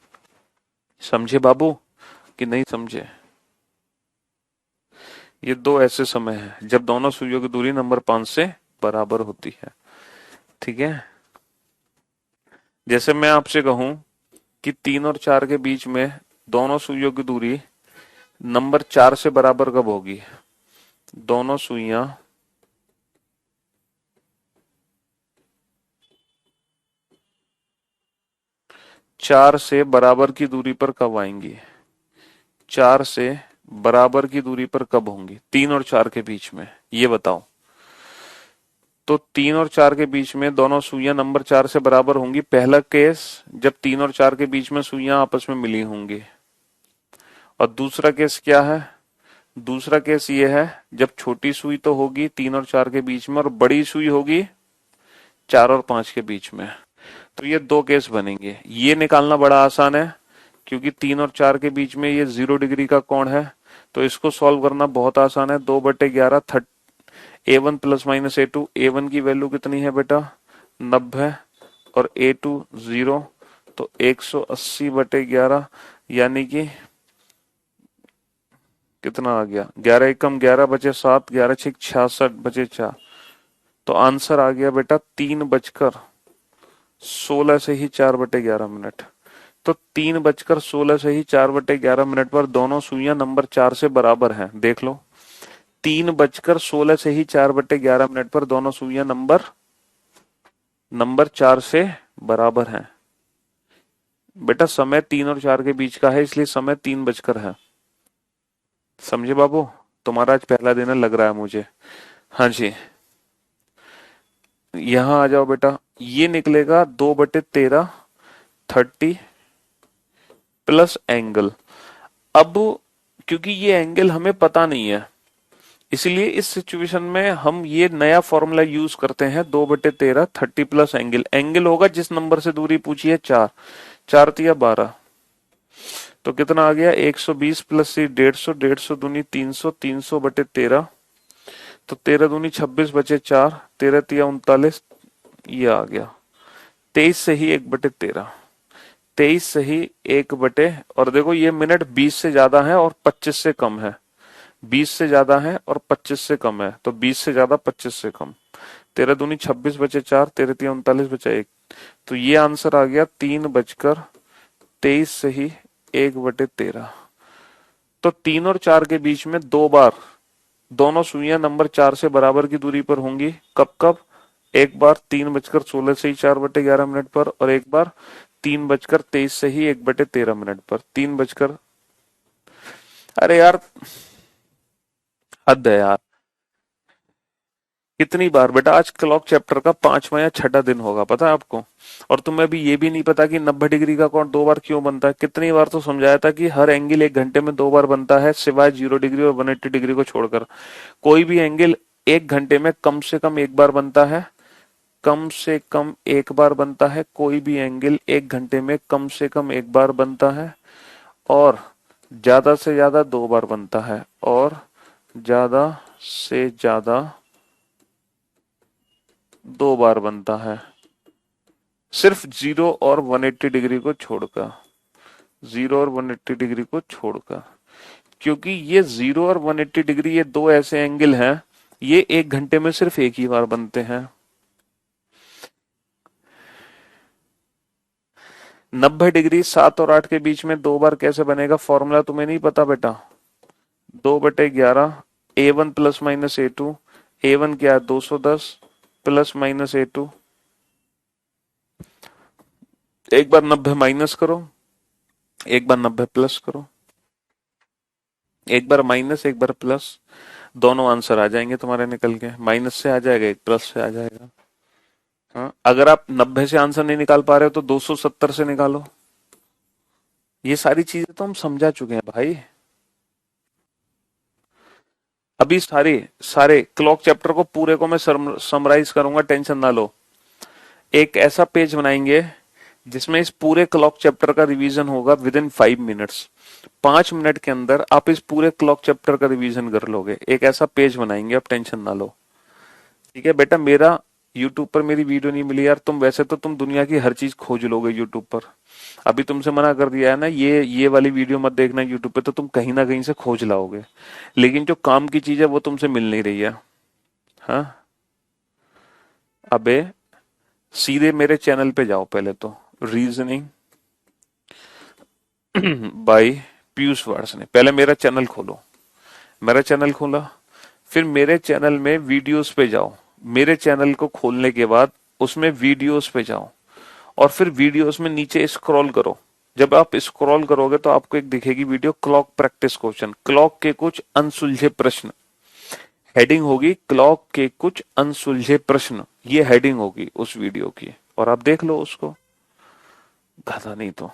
समझे बाबू कि नहीं समझे? ये दो ऐसे समय हैं जब दोनों सुइयों की दूरी नंबर 5 से बराबर होती है। ठीक है, जैसे मैं आपसे कहूं कि 3 और 4 के बीच में दोनों सुइयों की दूरी नंबर 4 से बराबर कब होगी? दोनों सुइयां चार से बराबर की दूरी पर कब आएंगी? 4 से बराबर की दूरी पर कब होंगी 3 और 4 के बीच में, ये बताओ। तो 3 और 4 के बीच में दोनों सुइयां नंबर 4 से बराबर होंगी। पहला केस जब 3 और 4 के बीच में सुइयां आपस में मिली होंगी। और दूसरा केस क्या है? दूसरा केस ये है जब छोटी सुई तो होगी 3 और 4 के बीच में और बड़ी सुई होगी 4 और 5 के बीच में। तो ये दो केस बनेंगे। ये निकालना बड़ा आसान है क्योंकि 3 और 4 के बीच में ये 0 डिग्री का कोण है, तो इसको सॉल्व करना बहुत आसान है। 2/11 A1 plus minus A2। A1 की वैल्यू कितनी है बेटा? 90 और A2 0, तो 180/11 यानी कि कितना आ गया? 11 एकम 11 बचे 7, 11 6 66 बचे 4। तो आंसर आ गया बेटा 3 बजकर 16 से ही 4/11 मिनट। तो 3:16 से ही 4/11 मिनट पर दोनों सुइयां नंबर 4 से बराबर हैं। देख लो, 3:16 से ही 4/11 मिनट पर दोनों सुइयां नंबर नंबर 4 से बराबर हैं। बेटा समय 3 और 4 के बीच का है, इसलिए समय 3 बजकर है। समझे बाबू? तुम्हारा आज पहला दिन है लग रहा है मुझे। हाँ जी, यहां आ जाओ बेटा। ये निकलेगा 2/13 30 प्लस एंगल। अब क्योंकि ये एंगल हमें पता नहीं है, इसलिए इस सिचुएशन में हम ये नया फॉर्मूला यूज करते हैं। 2/13 30 प्लस एंगल। एंगल होगा जिस नंबर से दूरी पूछी है 4, 4×3 = 12। तो कितना आ गया? 120 प्लस 150, 150 दूनी 300, 300/13। तो 13 दूनी 26 बचे 4, 13×3 = 39। ये आ गया 23 से ही 1/13। 23 से ही 1 और देखो ये मिनट 20 से ज्यादा है और 25 से कम है। 20 से ज्यादा है और 25 से कम है, तो 20 से ज्यादा 25 से कम। 13 दूनी 26 बचे 4, 13×3 = 39 बचा 1। तो ये आंसर आ गया 3:23 से ही 1/13। तो 3 और 4 के बीच में 2 बार दोनों सुइयां नंबर 4 से बराबर की दूरी पर होंगी। कब कब? एक बार 3:16 से ही 4/11 मिनट पर, और एक बार 3:23 से ही 1/13 मिनट पर। 3 बजकर, अरे यार हद है यार। कितनी बार बेटा, आज क्लॉक चैप्टर का 5वां या 6ठा दिन होगा, पता है आपको? और तुम्हें अभी ये भी नहीं पता कि 90 डिग्री का कोण 2 बार क्यों बनता है। कितनी बार तो समझाया था कि हर एंगल 1 घंटे में 2 बार बनता है, सिवाय 0 डिग्री और 180 डिग्री को छोड़कर। कोई भी एंगल 1 घंटे में कम से कम एक बार बनता है। कम से कम एक बार बनता है। कोई भी एंगल 1 घंटे में कम से कम एक बार बनता है, और ज्यादा से ज्यादा 2 बार बनता है, और ज्यादा से ज्यादा 2 बार बनता है। सिर्फ 0 और 180 डिग्री को छोड़कर। 0 और 180 डिग्री को छोड़कर, क्योंकि ये 0 और 180 डिग्री ये दो ऐसे एंगल हैं, ये 1 घंटे में सिर्फ एक ही बार बनते हैं। 90 डिग्री 7 और 8 के बीच में 2 बार कैसे बनेगा? फॉर्मूला तुम्हें नहीं पता बेटा? 2/11 A1 plus minus A2। A1 क्या है? 210 प्लस माइनस A2। एक बार 90 माइनस करो, एक बार 90 प्लस करो। एक बार माइनस, एक बार प्लस, दोनों आंसर आ जाएंगे तुम्हारे निकल के। माइनस से आ जाएगा, एक प्लस से आ जाएगा। हाँ, अगर आप 90 से आंसर नहीं निकाल पा रहे हो तो 270 से निकालो। ये सारी चीजें तो हम समझा चुके हैं भाई। अभी सारे सारे क्लॉक चैप्टर को पूरे को मैं समराइज करूंगा, टेंशन ना लो। एक ऐसा पेज बनाएंगे जिसमें इस पूरे क्लॉक चैप्टर का रिवीजन होगा विद इन 5 मिनट्स। 5 मिनट के अंदर आप इस पूरे क्लॉक चैप्टर का रिवीजन कर लोगे। एक ऐसा पेज बनाएंगे, आप टेंशन ना लो। ठीक है बेटा? मेरा यूट्यूब पर मेरी वीडियो नहीं मिली यार, तुम वैसे तो तुम दुनिया की हर चीज खोज लोगे यूट्यूब पर। अभी तुमसे मना कर दिया है ना, ये वाली वीडियो मत देखना यूट्यूब पे, तो तुम कहीं ना कहीं से खोज लाओगे। लेकिन जो काम की चीज है वो तुमसे मिल नहीं रही है। हाँ, अबे सीधे मेरे चैनल पे जाओ पहले तो। रीजनिंग बाय पीयूष वार्ष्णेय, पहले मेरा चैनल खोलो। मेरा चैनल खोला, फिर मेरे चैनल में वीडियोस पे जाओ। मेरे चैनल को खोलने के बाद उसमें वीडियोस पे जाओ, और फिर वीडियोस में नीचे स्क्रॉल करो। जब आप स्क्रॉल करोगे तो आपको एक दिखेगी video, clock practice question, clock के कुछ अनसुलझे प्रश्न। हेडिंग होगी क्लॉक के कुछ अनसुलझे प्रश्न, ये हेडिंग होगी उस वीडियो की, और आप देख लो उसको। गधा नहीं तो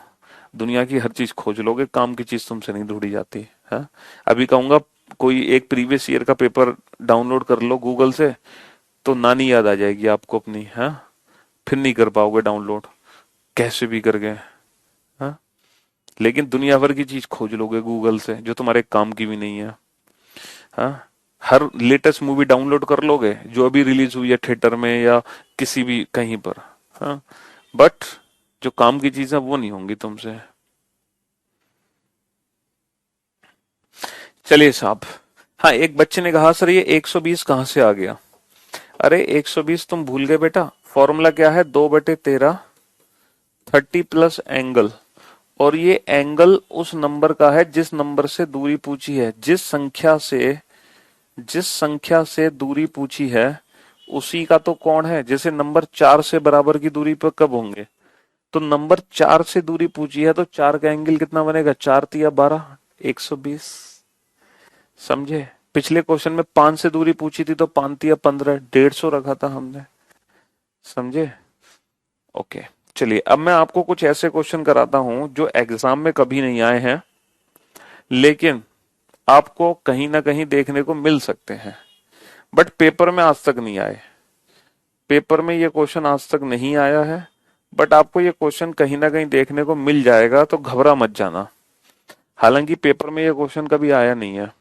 दुनिया की हर चीज खोज लोगे, काम की चीज तुमसे नहीं ढूंढी जाती है। अभी कहूंगा कोई एक प्रीवियस ईयर का पेपर डाउनलोड कर लो गूगल से, तो नानी याद आ जाएगी आपको अपनी। है, फिर नहीं कर पाओगे डाउनलोड, कैसे भी कर गए। हाँ, लेकिन दुनिया भर की चीज खोज लोगे गूगल से जो तुम्हारे काम की भी नहीं है। हाँ, हर लेटेस्ट मूवी डाउनलोड कर लोगे जो अभी रिलीज हुई है थिएटर में या किसी भी कहीं पर। हाँ, बट जो काम की चीजें वो नहीं होंगी तुमसे। चलिए साहब। हाँ, एक बच्चे ने कहा सर ये 120 कहाँ से आ गया? अरे 120 तुम भूल गए बेटा। फॉर्मूला क्या है? 2/13 30 प्लस एंगल, और ये एंगल उस नंबर का है जिस नंबर से दूरी पूछी है, जिस संख्या से दूरी पूछी है उसी का तो कोण है। जैसे नंबर 4 से बराबर की दूरी पर कब होंगे, तो नंबर 4 से दूरी पूछी है तो 4 का एंगल कितना बनेगा, 4 तिया 12, 120। समझे? पिछले क्वेश्चन में 5 से दूरी पूछी थी तो 5 तिया 15, 150 रखा था हमने। समझे? ओके, चलिए अब मैं आपको कुछ ऐसे क्वेश्चन कराता हूं जो एग्जाम में कभी नहीं आए हैं, लेकिन आपको कहीं ना कहीं देखने को मिल सकते हैं, बट पेपर में आज तक नहीं आए। पेपर में ये क्वेश्चन आज तक नहीं आया है, बट आपको ये क्वेश्चन कहीं ना कहीं देखने को मिल जाएगा, तो घबरा मत जाना। हालांकि पेपर में ये क्वेश्चन कभी आया नहीं है,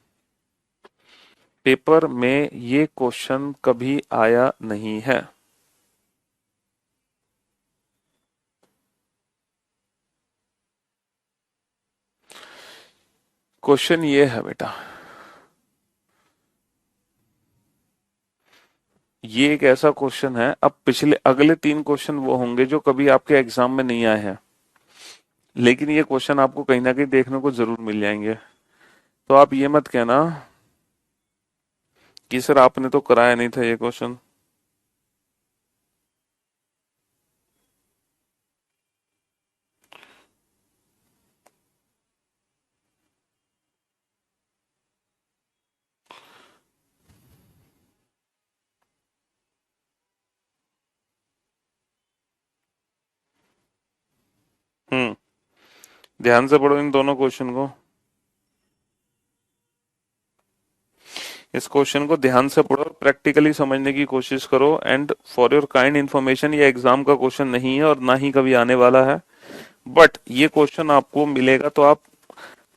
पेपर में ये क्वेश्चन कभी आया नहीं है। क्वेश्चन ये है बेटा, ये एक ऐसा क्वेश्चन है, अब पिछले अगले 3 क्वेश्चन वो होंगे जो कभी आपके एग्जाम में नहीं आए हैं, लेकिन ये क्वेश्चन आपको कहीं ना कहीं देखने को जरूर मिल जाएंगे। तो आप ये मत कहना कि सर आपने तो कराया नहीं था ये क्वेश्चन। ध्यान से पढ़ो इन दोनों क्वेश्चन को, इस क्वेश्चन को ध्यान से पढ़ो, प्रैक्टिकली समझने की कोशिश करो। And for your kind information, ये एग्जाम का क्वेश्चन नहीं है और ना ही कभी आने वाला है, बट ये क्वेश्चन आपको मिलेगा तो आप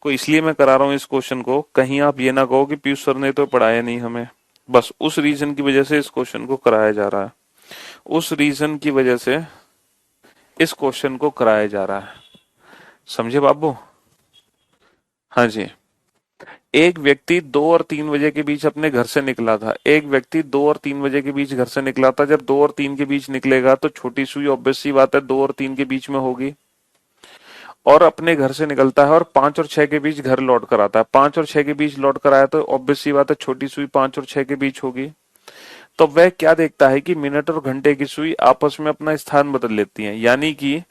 को, इसलिए मैं करा रहा हूँ इस क्वेश्चन को, कहीं आप ये ना कहो कि पीयूष सर ने तो पढ़ाया नहीं हमें। बस उस रीजन की वजह से इस क्वेश्चन को कराया जा रहा है, उस रीजन की वजह से इस क्वेश्चन को कराया जा रहा है। समझे बाबू? हाँ जी। एक व्यक्ति 2 और 3 बजे के बीच अपने घर से निकला था, एक व्यक्ति 2 और 3 बजे के बीच घर से निकला था। जब 2 और 3 के बीच निकलेगा तो छोटी सुई ऑब्वियस सी बात है 2 और 3 के बीच में होगी, और अपने घर से निकलता है और 5 और 6 के बीच घर लौट कर आता है। 5 और 6 के बीच लौट कर आया तो ऑब्वियस सी बात है छोटी सुई 5 और 6 के बीच होगी। तो वह क्या देखता है कि मिनट और घंटे की सुई आपस में अपना स्थान बदल लेती हैं, यानी कि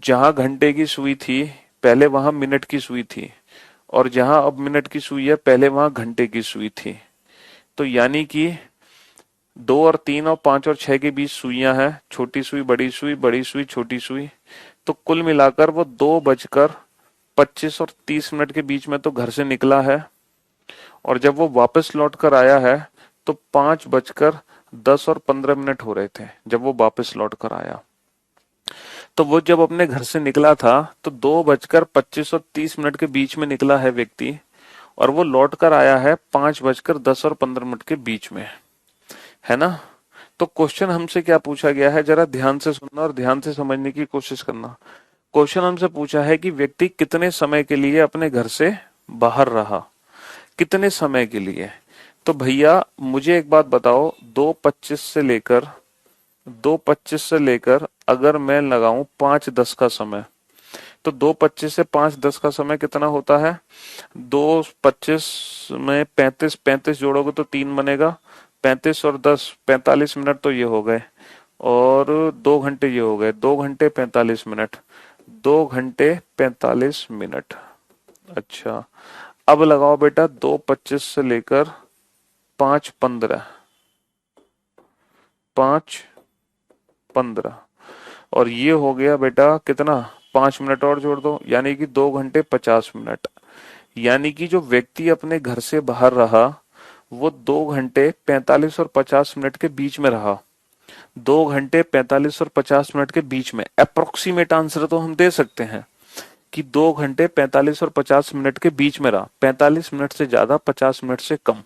जहां घंटे की सुई थी पहले वहां मिनट की सुई थी, और जहां अब मिनट की सुई है पहले वहां घंटे की सुई थी। तो यानी कि 2 और 3 और 5 और 6 के बीच सुइयां हैं, छोटी सुई बड़ी सुई छोटी सुई, तो कुल मिलाकर वो 2 बजकर 25 और 30 मिनट के बीच में तो घर से निकला है, और जब वो वापस लौट कर आया है तो 5 बजकर 10 और 15 मिनट हो रहे थे जब वो वापस लौट कर आया। तो वो जब अपने घर से निकला था तो 2 बजकर 25 और 30 मिनट के बीच में निकला है व्यक्ति, और वो लौट कर आया है 5 बजकर 10 और 15 मिनट के बीच में, है ना? तो क्वेश्चन हमसे क्या पूछा गया है, जरा ध्यान से सुनना और ध्यान से समझने की कोशिश करना। क्वेश्चन हमसे पूछा है कि व्यक्ति कितने समय के लिए अपने घर से बाहर रहा, कितने समय के लिए। तो भैया मुझे एक बात बताओ, 2:25 से लेकर अगर मैं लगाऊं 5:10 का समय, तो 2:25 से 5:10 का समय कितना होता है? 2:25 में 35, 35 जोड़ोगे तो 3 बनेगा, 35 और 10 45 मिनट तो ये हो गए, और 2 घंटे ये हो गए, 2 घंटे 45 मिनट, 2 घंटे 45 मिनट। अच्छा, अब लगाओ बेटा 2:25 से लेकर 5:15, 5:15, और ये हो गया बेटा कितना, 5 मिनट और जोड़ दो, यानी कि 2 घंटे 50 मिनट। यानी कि जो व्यक्ति अपने घर से बाहर रहा वो 2 घंटे 45 और 50 मिनट के बीच में रहा, 2 घंटे 45 और 50 मिनट के बीच में। अप्रोक्सीमेट आंसर तो हम दे सकते हैं कि 2 घंटे 45 और 50 मिनट के बीच में रहा, 45 मिनट से ज्यादा 50 मिनट से कम,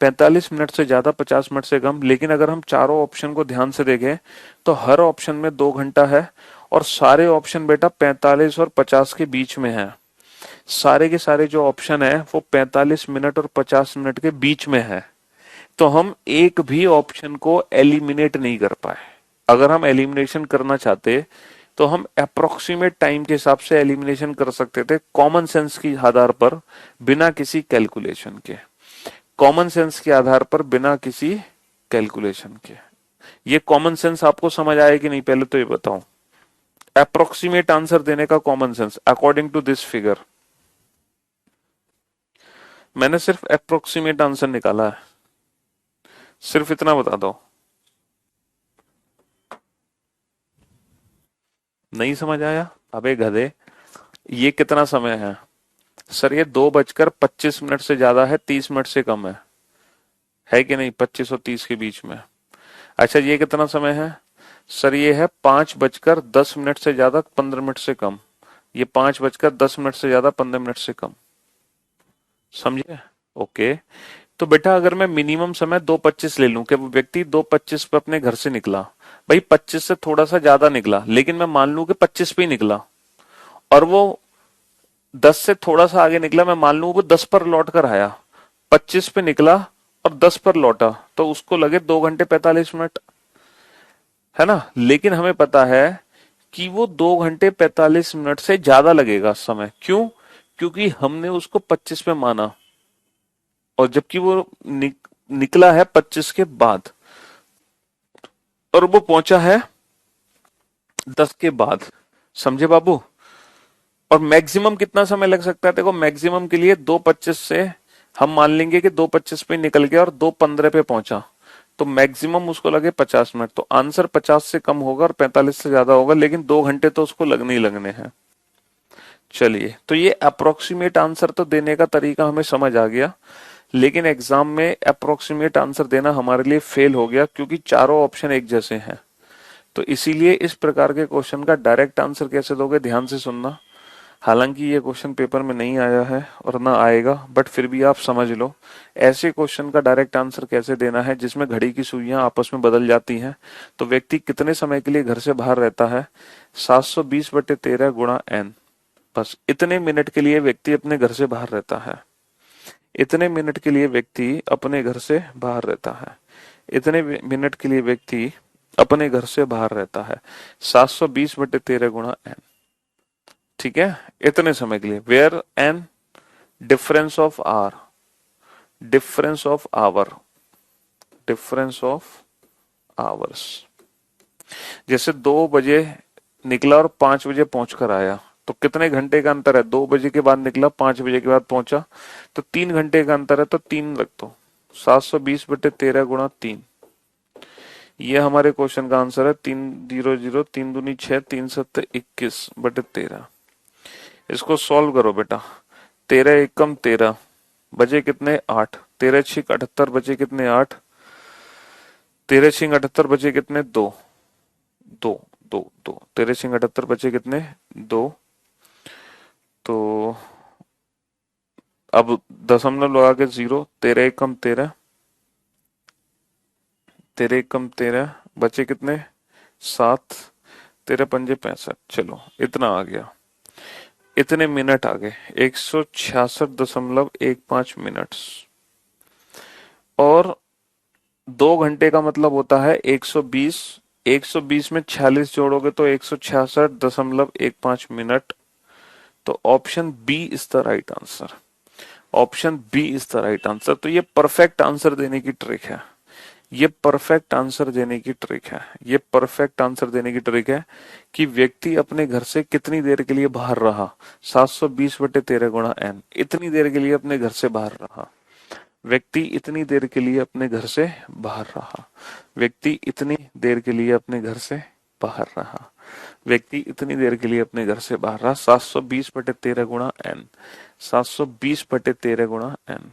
45 मिनट से ज्यादा 50 मिनट से कम। लेकिन अगर हम चारों ऑप्शन को ध्यान से देखें तो हर ऑप्शन में 2 घंटा है, और सारे ऑप्शन बेटा 45 और 50 के बीच में है। सारे के सारे जो ऑप्शन है वो 45 मिनट और 50 मिनट के बीच में है। तो हम एक भी ऑप्शन को एलिमिनेट नहीं कर पाए। अगर हम एलिमिनेशन करना चाहते तो हम अप्रोक्सीमेट टाइम के हिसाब से एलिमिनेशन कर सकते थे कॉमन सेंस के आधार पर, बिना किसी कैलकुलेशन के। कॉमन सेंस के आधार पर बिना किसी कैलकुलेशन के। ये कॉमन सेंस आपको समझ आया कि नहीं, पहले तो ये बताओ। अप्रोक्सीमेट आंसर देने का common sense according to this figure. मैंने सिर्फ अप्रोक्सीमेट आंसर निकाला है, सिर्फ इतना बता दो। नहीं समझ आया? अबे गधे, ये कितना समय है? सर ये 2:25 से ज्यादा है, 30 मिनट से कम है कि नहीं? 25 और 30 के बीच में। अच्छा ये कितना समय है? सर ये है 5:10 से ज्यादा 15 मिनट से कम। ये 5:10 से ज्यादा 15 मिनट से कम। समझे? ओके। तो बेटा अगर मैं मिनिमम समय 2:25 ले लूं कि वो व्यक्ति 2:25 पे अपने घर से निकला, भाई 25 से थोड़ा सा ज्यादा निकला, लेकिन मैं मान लूं कि 25 पे ही निकला, और वो 10 से थोड़ा सा आगे निकला, मैं मान लूं वो 10 पर लौट कर आया। 25 पे निकला और 10 पर लौटा, तो उसको लगे 2 घंटे 45 मिनट, है ना? लेकिन हमें पता है कि वो 2 घंटे 45 मिनट से ज्यादा लगेगा समय। क्यों? क्योंकि हमने उसको 25 पे माना, और जबकि वो निकला है 25 के बाद, और वो पहुंचा है 10 के बाद। समझे बाबू? और मैक्सिमम कितना समय लग सकता है? देखो मैक्सिमम के लिए 2:25 से हम मान लेंगे कि 2:25 पे निकल गया और 2:15 पे पहुंचा, तो मैक्सिमम उसको लगे 50 मिनट। तो आंसर 50 से कम होगा और 45 से ज्यादा होगा, लेकिन 2 घंटे तो उसको लगने ही लगने हैं। चलिए, तो ये अप्रोक्सीमेट आंसर तो देने का तरीका हमें समझ आ गया, लेकिन एग्जाम में अप्रोक्सीमेट आंसर देना हमारे लिए फेल हो गया, क्योंकि चारों ऑप्शन एक जैसे हैं। तो इसीलिए इस प्रकार के क्वेश्चन का डायरेक्ट आंसर कैसे दोगे, ध्यान से सुनना। हालांकि ये क्वेश्चन पेपर में नहीं आया है और ना आएगा, बट फिर भी आप समझ लो, ऐसे क्वेश्चन का डायरेक्ट आंसर कैसे देना है जिसमें घड़ी की सुइयां आपस में बदल जाती हैं। तो व्यक्ति कितने समय के लिए घर से बाहर रहता है? 720/13 गुणा n। बस इतने मिनट के लिए व्यक्ति अपने घर से बाहर रहता है। इतने मिनट के लिए व्यक्ति अपने घर से बाहर रहता है। इतने मिनट के लिए व्यक्ति अपने घर से बाहर रहता है। 720/13 गुणा n। ठीक है? इतने समय के लिए, where an difference of hour, difference of hour, difference of hours. जैसे 2 बजे निकला और 5 बजे पहुंच कर आया, तो कितने घंटे का अंतर है? 2 बजे के बाद निकला, 5 बजे के बाद पहुंचा, तो 3 घंटे का अंतर है, तो 3 रख दो। 720/13 गुणा 3, ये हमारे क्वेश्चन का आंसर है। 3 0 0, 3 दूनी 6, 3 7 21/13। इसको सॉल्व करो बेटा। 13 एकम 13, बचे कितने? 8। 13 6 78, बचे कितने? 8। 13 6 78, बचे कितने? 2। 2 2 2, 13 6 78, बचे कितने? 2। तो अब दशमलव लगा के 0, 13 एकम 13, 13 एकम 13, बचे कितने? 7। 13 पंजे 65। चलो इतना आ गया। इतने मिनट आ गए, 166.15 मिनट। और 2 घंटे का मतलब होता है 120। 120 में 46 जोड़ोगे तो 166.15 मिनट। तो option B is the right answer. Option B is the right answer. तो ये परफेक्ट आंसर देने की ट्रिक है। ये परफेक्ट आंसर देने की ट्रिक है। ये परफेक्ट आंसर देने की ट्रिक है कि व्यक्ति अपने घर से कितनी देर के लिए बाहर रहा। 720/13 गुणा n, इतनी देर के लिए अपने घर से बाहर रहा। व्यक्ति इतनी देर के लिए अपने घर से बाहर रहा। व्यक्ति इतनी देर के लिए अपने घर से बाहर रहा। व्यक्ति इतनी देर के लिए अपने घर से बाहर रहा। 720/13 गुणा n। 720/13 गुणा n।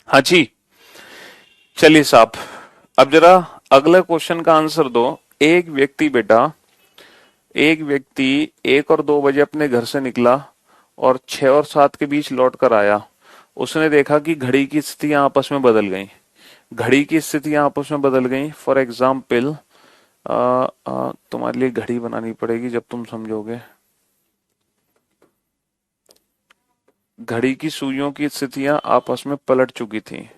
हाँ जी। चलिए साहब, अब जरा अगले क्वेश्चन का आंसर दो। एक व्यक्ति बेटा, एक व्यक्ति 1 और 2 बजे अपने घर से निकला और 6 और 7 के बीच लौट कर आया। उसने देखा कि घड़ी की स्थितियां आपस में बदल गईं। घड़ी की स्थितियां आपस में बदल गईं। फॉर एग्जाम्पल, तुम्हारे लिए घड़ी बनानी पड़ेगी जब तुम समझोगे। घड़ी की सुइयों की स्थितियां आपस में पलट चुकी थी।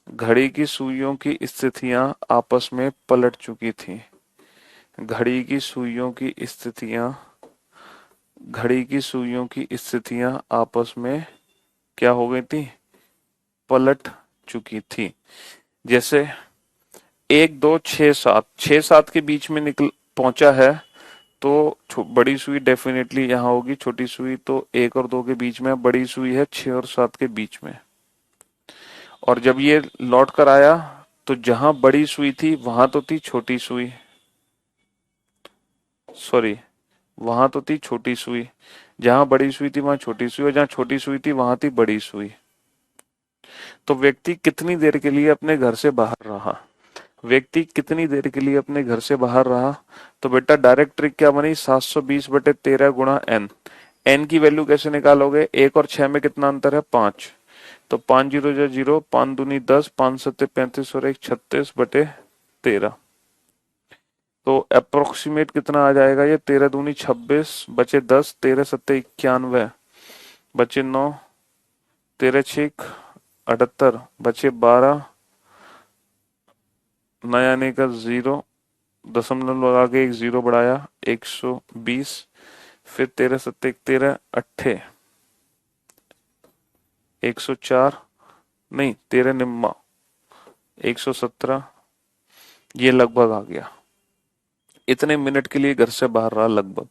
घड़ी की सुइयों की स्थितियां आपस में पलट चुकी थी। घड़ी की सुइयों की स्थितियां, घड़ी की सुइयों की स्थितियां आपस में क्या हो गई थी? पलट चुकी थी। जैसे 1 2 6 7, 6 7 के बीच में निकल पहुंचा है, तो बड़ी सुई डेफिनेटली यहाँ होगी। छोटी सुई तो 1 और 2 के बीच में, बड़ी सुई है 6 और 7 के बीच में। और जब ये लौट कर आया तो जहां बड़ी सुई थी वहां तो थी छोटी सुई। सॉरी, वहां तो थी छोटी सुई। जहां बड़ी सुई थी वहां छोटी सुई, और जहां छोटी सुई थी वहां थी बड़ी सुई। तो व्यक्ति कितनी देर के लिए अपने घर से बाहर रहा? व्यक्ति कितनी देर के लिए अपने घर से बाहर रहा? तो बेटा डायरेक्ट ट्रिक क्या बनी? 720/13 गुणा एन। एन की वैल्यू कैसे निकालोगे? 1 और 6 में कितना अंतर है? 5। तो 5 0 0, 5 दूनी 10, 5 सत्ते 35 और 1 36/13। तो अप्रोक्सीमेट कितना आ जाएगा ये? 13 दूनी 26, बचे 10, 13 सत्ते 91, बचे 9, 13 6 78, बचे 12, नया आने का 0, दशमलव लगा के एक 0 बढ़ाया, 120। फिर 13 सत्ते 13 अट्ठे, 104, नहीं 13 निम्मा 117। ये लगभग आ गया। इतने मिनट के लिए घर से बाहर रहा लगभग।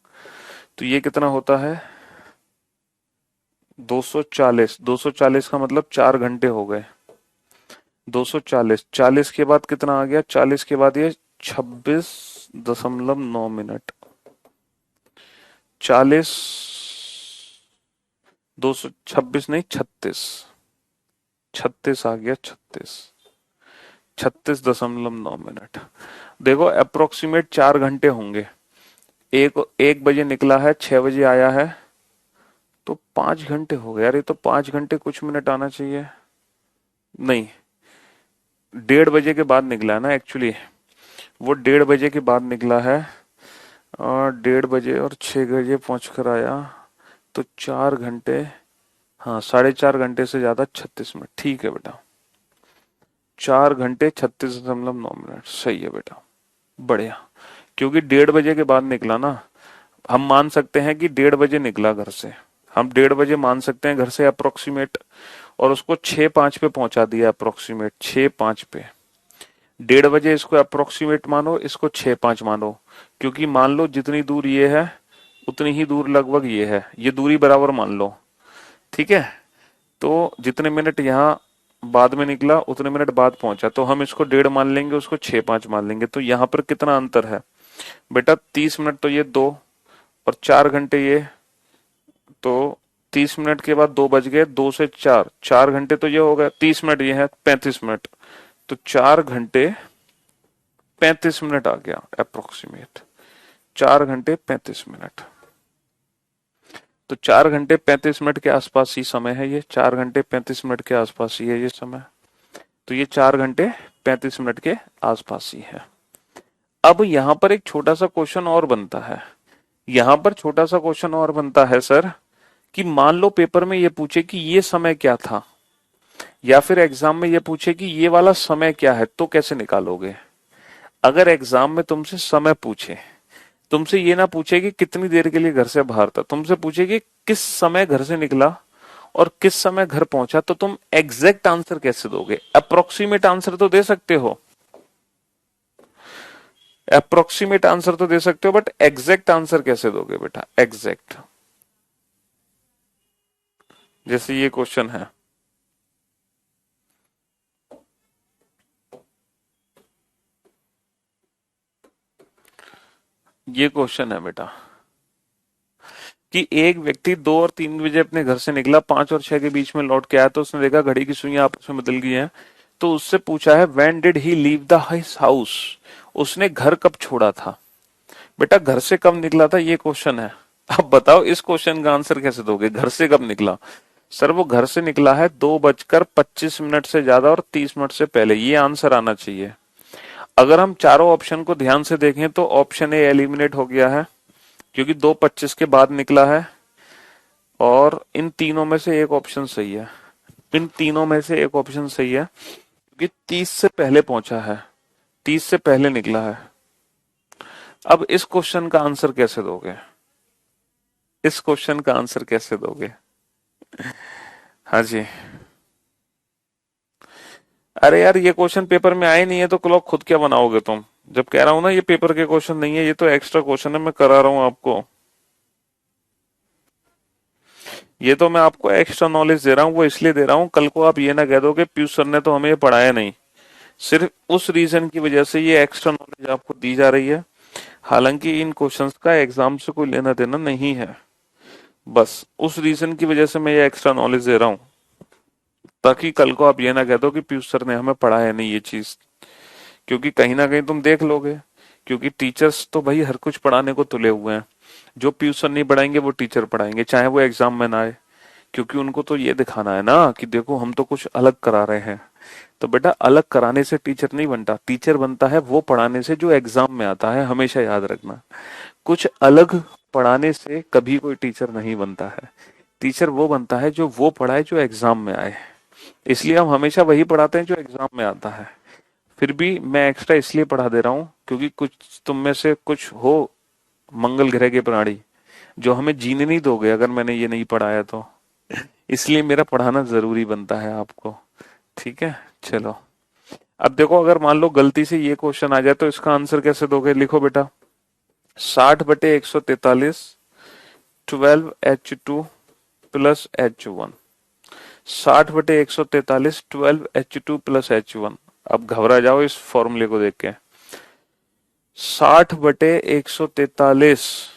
तो ये कितना होता है? 240। 240 का मतलब 4 घंटे हो गए। 240, 40 के बाद कितना आ गया? 40 के बाद ये 26.9 मिनट। 40, 226 नहीं 36, 36 आ गया। 36.9 मिनट। देखो अप्रोक्सीमेट 4 घंटे होंगे। एक 1 बजे निकला है, 6 बजे आया है, तो 5 घंटे हो गए यार। ये तो 5 घंटे कुछ मिनट आना चाहिए। नहीं, 1:30 बजे के बाद निकला है ना एक्चुअली। वो 1:30 बजे के बाद निकला है, और 1:30 बजे और 6 बजे पहुंच कर आया, तो 4 घंटे। हाँ, 4.5 घंटे से ज्यादा 36 मिनट। ठीक है बेटा, 4 घंटे 36.9 मिनट सही है बेटा। बढ़िया। क्योंकि 1:30 बजे के बाद निकला ना। हम मान सकते हैं कि 1:30 बजे निकला घर से। हम 1:30 बजे मान सकते हैं घर से अप्रोक्सीमेट, और उसको 6:05 पे पहुंचा दिया अप्रोक्सीमेट, 6:05 पे। 1:30 बजे इसको अप्रोक्सीमेट मानो, इसको 6:05 मानो। क्योंकि मान लो जितनी दूर ये है उतनी ही दूर लगभग ये है, ये दूरी बराबर मान लो। ठीक है। तो जितने मिनट यहाँ बाद में निकला उतने मिनट बाद पहुंचा, तो हम इसको 1:30 मान लेंगे, उसको 6:05 मान लेंगे। तो यहाँ पर कितना अंतर है बेटा? 30 मिनट तो ये 2, और 4 घंटे ये। तो 30 मिनट के बाद 2 बज गए, 2 से 4, 4 घंटे तो ये हो गया। 30 मिनट ये है, 35 मिनट। तो 4 घंटे 35 मिनट आ गया अप्रोक्सीमेट। 4 घंटे 35 मिनट। तो 4 घंटे 35 मिनट के आसपास ही समय है ये। 4 घंटे 35 मिनट के आसपास ही है ये समय। तो ये 4 घंटे 35 मिनट के आसपास ही है। अब यहां पर एक छोटा सा क्वेश्चन और बनता है। यहां पर छोटा सा क्वेश्चन और बनता है सर, कि मान लो पेपर में ये पूछे कि ये समय क्या था, या फिर एग्जाम में ये पूछे कि ये वाला समय क्या है, तो कैसे निकालोगे? अगर एग्जाम में तुमसे समय पूछे, तुमसे ये ना पूछे कि कितनी देर के लिए घर से बाहर था, तुमसे पूछे कि किस समय घर से निकला और किस समय घर पहुंचा, तो तुम एग्जैक्ट आंसर कैसे दोगे? अप्रोक्सीमेट आंसर तो दे सकते हो, अप्रोक्सीमेट आंसर तो दे सकते हो, बट एग्जैक्ट आंसर कैसे दोगे बेटा? एग्जैक्ट। जैसे ये क्वेश्चन है, ये क्वेश्चन है बेटा, कि एक व्यक्ति 2 और 3 बजे अपने घर से निकला, 5 और 6 के बीच में लौट के आया तो उसने देखा घड़ी की सुइयां आपस में बदल गई हैं। तो उससे पूछा है when did he leave the his house, उसने घर कब छोड़ा था। बेटा घर से कब निकला था ये क्वेश्चन है। अब बताओ इस क्वेश्चन का आंसर कैसे दोगे, घर से कब निकला। सर वो घर से निकला है 2:25 से ज्यादा और 30 मिनट से पहले, ये आंसर आना चाहिए। अगर हम चारों ऑप्शन को ध्यान से देखें तो ऑप्शन ए एलिमिनेट हो गया है क्योंकि 2:25 के बाद निकला है, और इन तीनों में से एक ऑप्शन सही है। इन तीनों में से एक ऑप्शन सही है क्योंकि 30 से पहले पहुंचा है, 30 से पहले निकला है। अब इस क्वेश्चन का आंसर कैसे दोगे, इस क्वेश्चन का आंसर कैसे दोगे। हाँ जी। अरे यार ये क्वेश्चन पेपर में आए नहीं है तो क्लॉक खुद क्या बनाओगे तुम, जब कह रहा हूं ना ये पेपर के क्वेश्चन नहीं है, ये तो एक्स्ट्रा क्वेश्चन है, मैं करा रहा हूं आपको। ये तो मैं आपको एक्स्ट्रा नॉलेज दे रहा हूँ, वो इसलिए दे रहा हूँ कल को आप ये ना कह दो कि पीयूष सर ने तो हमें ये पढ़ाया नहीं। सिर्फ उस रीजन की वजह से ये एक्स्ट्रा नॉलेज आपको दी जा रही है, हालांकि इन क्वेश्चंस का एग्जाम से कोई लेना देना नहीं है। बस उस रीजन की वजह से मैं ये एक्स्ट्रा नॉलेज दे रहा हूँ ताकि कल को आप ये ना कह दो कि पीयूष सर ने हमें पढ़ाया नहीं ये चीज, क्योंकि कहीं ना कहीं तुम देख लोगे। क्योंकि टीचर्स तो भाई हर कुछ पढ़ाने को तुले हुए हैं, जो पीयूष सर नहीं पढ़ाएंगे वो टीचर पढ़ाएंगे चाहे वो एग्जाम में ना आए, क्योंकि उनको तो ये दिखाना है ना कि देखो हम तो कुछ अलग करा रहे हैं। तो बेटा अलग कराने से टीचर नहीं बनता, टीचर बनता है वो पढ़ाने से जो एग्जाम में आता है, हमेशा याद रखना। कुछ अलग पढ़ाने से कभी कोई टीचर नहीं बनता है, टीचर वो बनता है जो वो पढ़ाए जो एग्जाम में आए। इसलिए हम हमेशा वही पढ़ाते हैं जो एग्जाम में आता है। फिर भी मैं एक्स्ट्रा इसलिए पढ़ा दे रहा हूँ क्योंकि कुछ तुम में से कुछ हो मंगल ग्रह के प्राणी जो हमें जीने नहीं दोगे अगर मैंने ये नहीं पढ़ाया तो, इसलिए मेरा पढ़ाना जरूरी बनता है आपको। ठीक है चलो। अब देखो अगर मान लो गलती से ये क्वेश्चन आ जाए तो इसका आंसर कैसे दोगे, लिखो बेटा 60/143 12H2 plus H1। 60/143 12H2 plus H1। अब घबरा जाओ इस फॉर्मूले को देख के। 60/143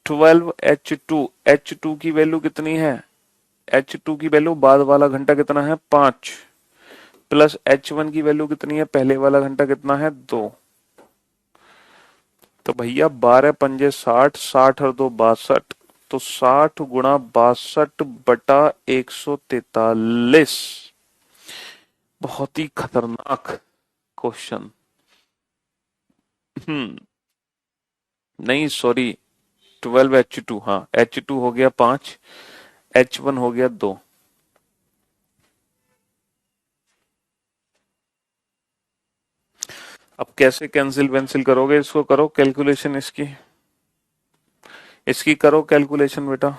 12H2, H2 की वैल्यू कितनी है, H2 की वैल्यू बाद वाला घंटा कितना है 5, प्लस H1 की वैल्यू कितनी है पहले वाला घंटा कितना है 2। तो भैया 12×5 = 60, 60 और 2 62, तो 60 × 62/143। बहुत ही खतरनाक क्वेश्चन। नहीं सॉरी 12H2, हाँ H2 हो गया 5, H1 हो गया 2। अब कैसे कैंसिल वेंसिल करोगे, इसको करो कैलकुलेशन, इसकी इसकी करो कैलकुलेशन बेटा।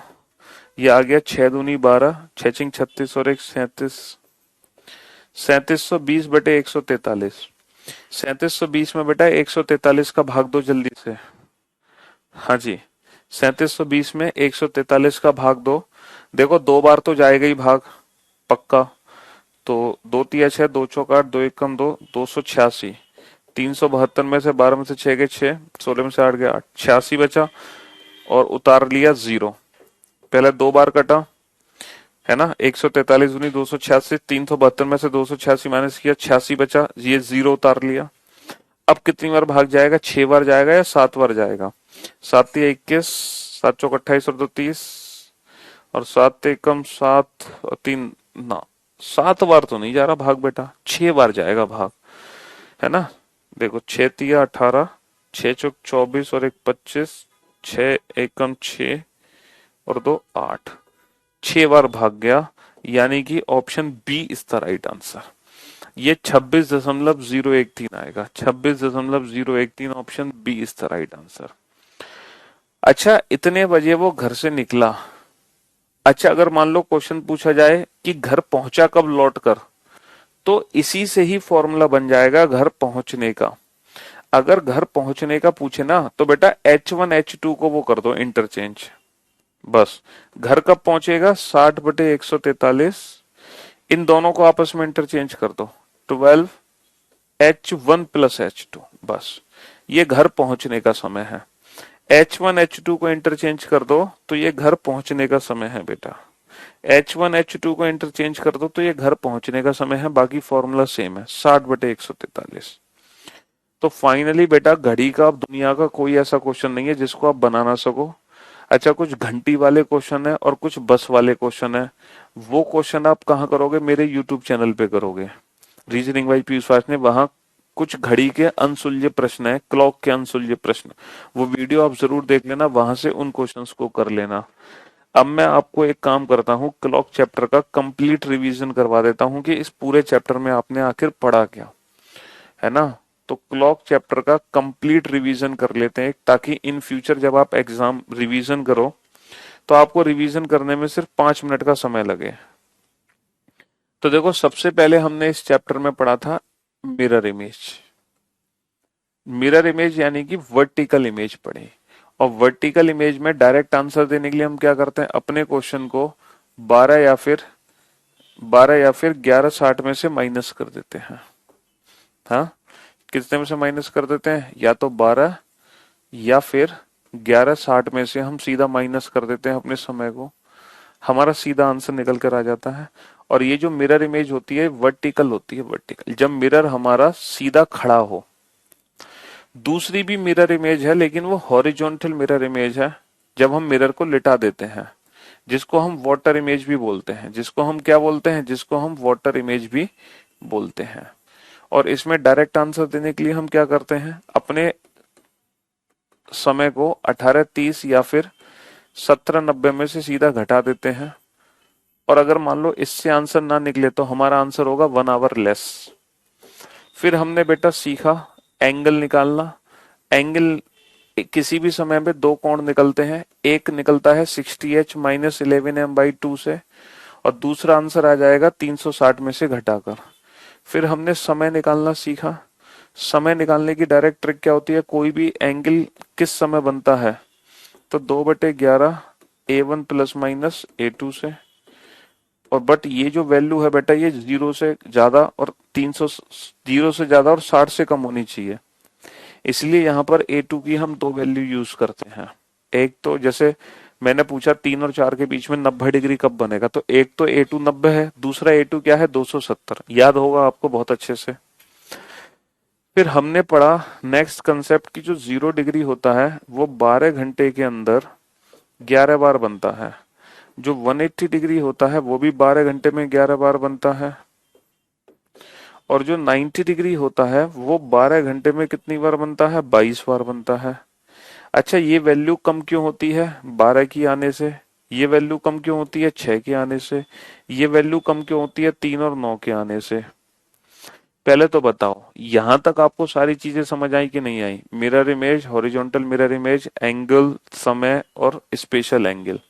ये आ गया 6×2 = 12, 6×6 = 36 और 1 37, 3720/143। 3720 में बेटा 143 का भाग दो जल्दी से। हाँ जी 3720 में 143 का भाग दो। देखो 2 बार तो जाएगा ही भाग पक्का, तो 2×3 = 6, 2×4 = 8, 2×1 = 2, 286। 372 में से 12 में से 6 गए 6, 16 में से 8 गए 8, 86 बचा और उतार लिया 0। पहले 2 बार कटा है ना, 143 दूनी 286, 372 में से 286 माइनस किया 86 बचा, ये 0 उतार लिया। अब कितनी बार भाग जाएगा, 6 बार जाएगा या 7 बार जाएगा। 7×3 = 21, 7×4 = 28 और 2 30, और 7×1 = 7 और 3 ना, 7 बार तो नहीं जा रहा भाग बेटा, 6 बार जाएगा भाग, है ना। देखो 6×3 = 18, 6×4 = 24 और 1 25, 6×1 = 6 और 2 8, 6 बार भाग गया, यानी कि option B is the right answer. ये 26.013 आएगा, 26.013, option B is the right answer. अच्छा इतने बजे वो घर से निकला। अच्छा अगर मान लो क्वेश्चन पूछा जाए कि घर पहुंचा कब लौट कर, तो इसी से ही फॉर्मूला बन जाएगा घर पहुंचने का। अगर घर पहुंचने का पूछे ना तो बेटा H1 H2 को वो कर दो इंटरचेंज, बस। घर कब पहुंचेगा 60/143, इन दोनों को आपस में इंटरचेंज कर दो 12H1 प्लस H2, बस ये घर पहुंचने का समय है। H1 H2 को इंटरचेंज कर दो तो ये घर पहुंचने का समय है बेटा। H1 H2 को इंटरचेंज कर दो तो ये घर पहुंचने का समय है। बाकी फॉर्मूला सेम है, 60/143। तो फाइनली बेटा घड़ी का अब दुनिया का कोई ऐसा क्वेश्चन नहीं है जिसको आप बना ना सको। अच्छा, कुछ घंटी वाले क्वेश्चन है और कुछ बस वाले क्वेश्चन है। वो क्वेश्चन आप कहाँ करोगे? मेरे यूट्यूब चैनल पे करोगे, रीजनिंग बाई पीयूष ने। वहां कुछ घड़ी के अनसुलझे प्रश्न है, क्लॉक के अनसुलझे प्रश्न। वो वीडियो आप जरूर देख लेना, वहां से उन क्वेश्चंस को कर लेना। अब मैं आपको एक काम करता हूँ, क्लॉक चैप्टर का कंप्लीट रिवीजन करवा देता हूँ कि इस पूरे चैप्टर में आपने आखिर पढ़ा क्या है ना। तो क्लॉक चैप्टर का कंप्लीट रिवीजन कर लेते हैं, ताकि इन फ्यूचर जब आप एग्जाम रिवीजन करो तो आपको रिवीजन करने में सिर्फ 5 मिनट का समय लगे। तो देखो, सबसे पहले हमने इस चैप्टर में पढ़ा था मिरर इमेज। मिरर इमेज यानी कि वर्टिकल इमेज पढ़ी। और वर्टिकल इमेज में डायरेक्ट आंसर देने के लिए हम क्या करते हैं? अपने क्वेश्चन को 12 या फिर 1160 में से माइनस कर देते हैं। हाँ, कितने में से माइनस कर देते हैं? या तो 12 या फिर 1160 में से हम सीधा माइनस कर देते हैं अपने समय को। हमारा सीधा आंसर निकल कर आ जाता है। और ये जो मिरर इमेज होती है वर्टिकल होती है, वर्टिकल जब मिरर हमारा सीधा खड़ा हो। दूसरी भी मिरर इमेज है लेकिन वो हॉरिजॉन्टल मिरर इमेज है, जब हम मिरर को लिटा देते हैं, जिसको हम वाटर इमेज भी बोलते हैं। जिसको हम क्या बोलते हैं? जिसको हम वाटर इमेज भी बोलते हैं। और इसमें डायरेक्ट आंसर देने के लिए हम क्या करते हैं? अपने समय को 18:30 या फिर 17:90 में से सीधा घटा देते हैं। और अगर मान लो इससे आंसर ना निकले तो हमारा आंसर होगा 1 आवर लेस। फिर हमने बेटा सीखा एंगल निकालना। एंगल किसी भी समय पे दो कोण निकलते हैं। एक निकलता है 60h माइनस 11m/2 से, और दूसरा आंसर आ जाएगा 360 में से घटाकर। फिर हमने समय निकालना सीखा। समय निकालने की डायरेक्ट ट्रिक क्या होती है? कोई भी एंगल किस समय बनता है? तो 2/11 A1 प्लस माइनस A2 से। और बट ये जो वैल्यू है बेटा, ये 0 से ज्यादा और 0 से ज्यादा और 60 से कम होनी चाहिए। इसलिए यहाँ पर A2 की हम दो वैल्यू यूज करते हैं। एक तो जैसे मैंने पूछा 3 और 4 के बीच में 90 डिग्री कब बनेगा, तो एक तो A2 90 है, दूसरा A2 क्या है? 270। याद होगा आपको बहुत अच्छे से। फिर हमने पढ़ा नेक्स्ट कंसेप्ट की, जो 0 डिग्री होता है वो 12 घंटे के अंदर 11 बार बनता है। जो 180 डिग्री होता है वो भी 12 घंटे में 11 बार बनता है। और जो 90 डिग्री होता है वो 12 घंटे में कितनी बार बनता है? 22 बार बनता है। अच्छा, ये वैल्यू कम क्यों होती है 12 की आने से? ये वैल्यू कम क्यों होती है 6 के आने से? ये वैल्यू कम क्यों होती है 3 और 9 के आने से? पहले तो बताओ, यहां तक आपको सारी चीजें समझ आई कि नहीं आई? Mirror image, horizontal mirror image, angle, समय और स्पेशल एंगल।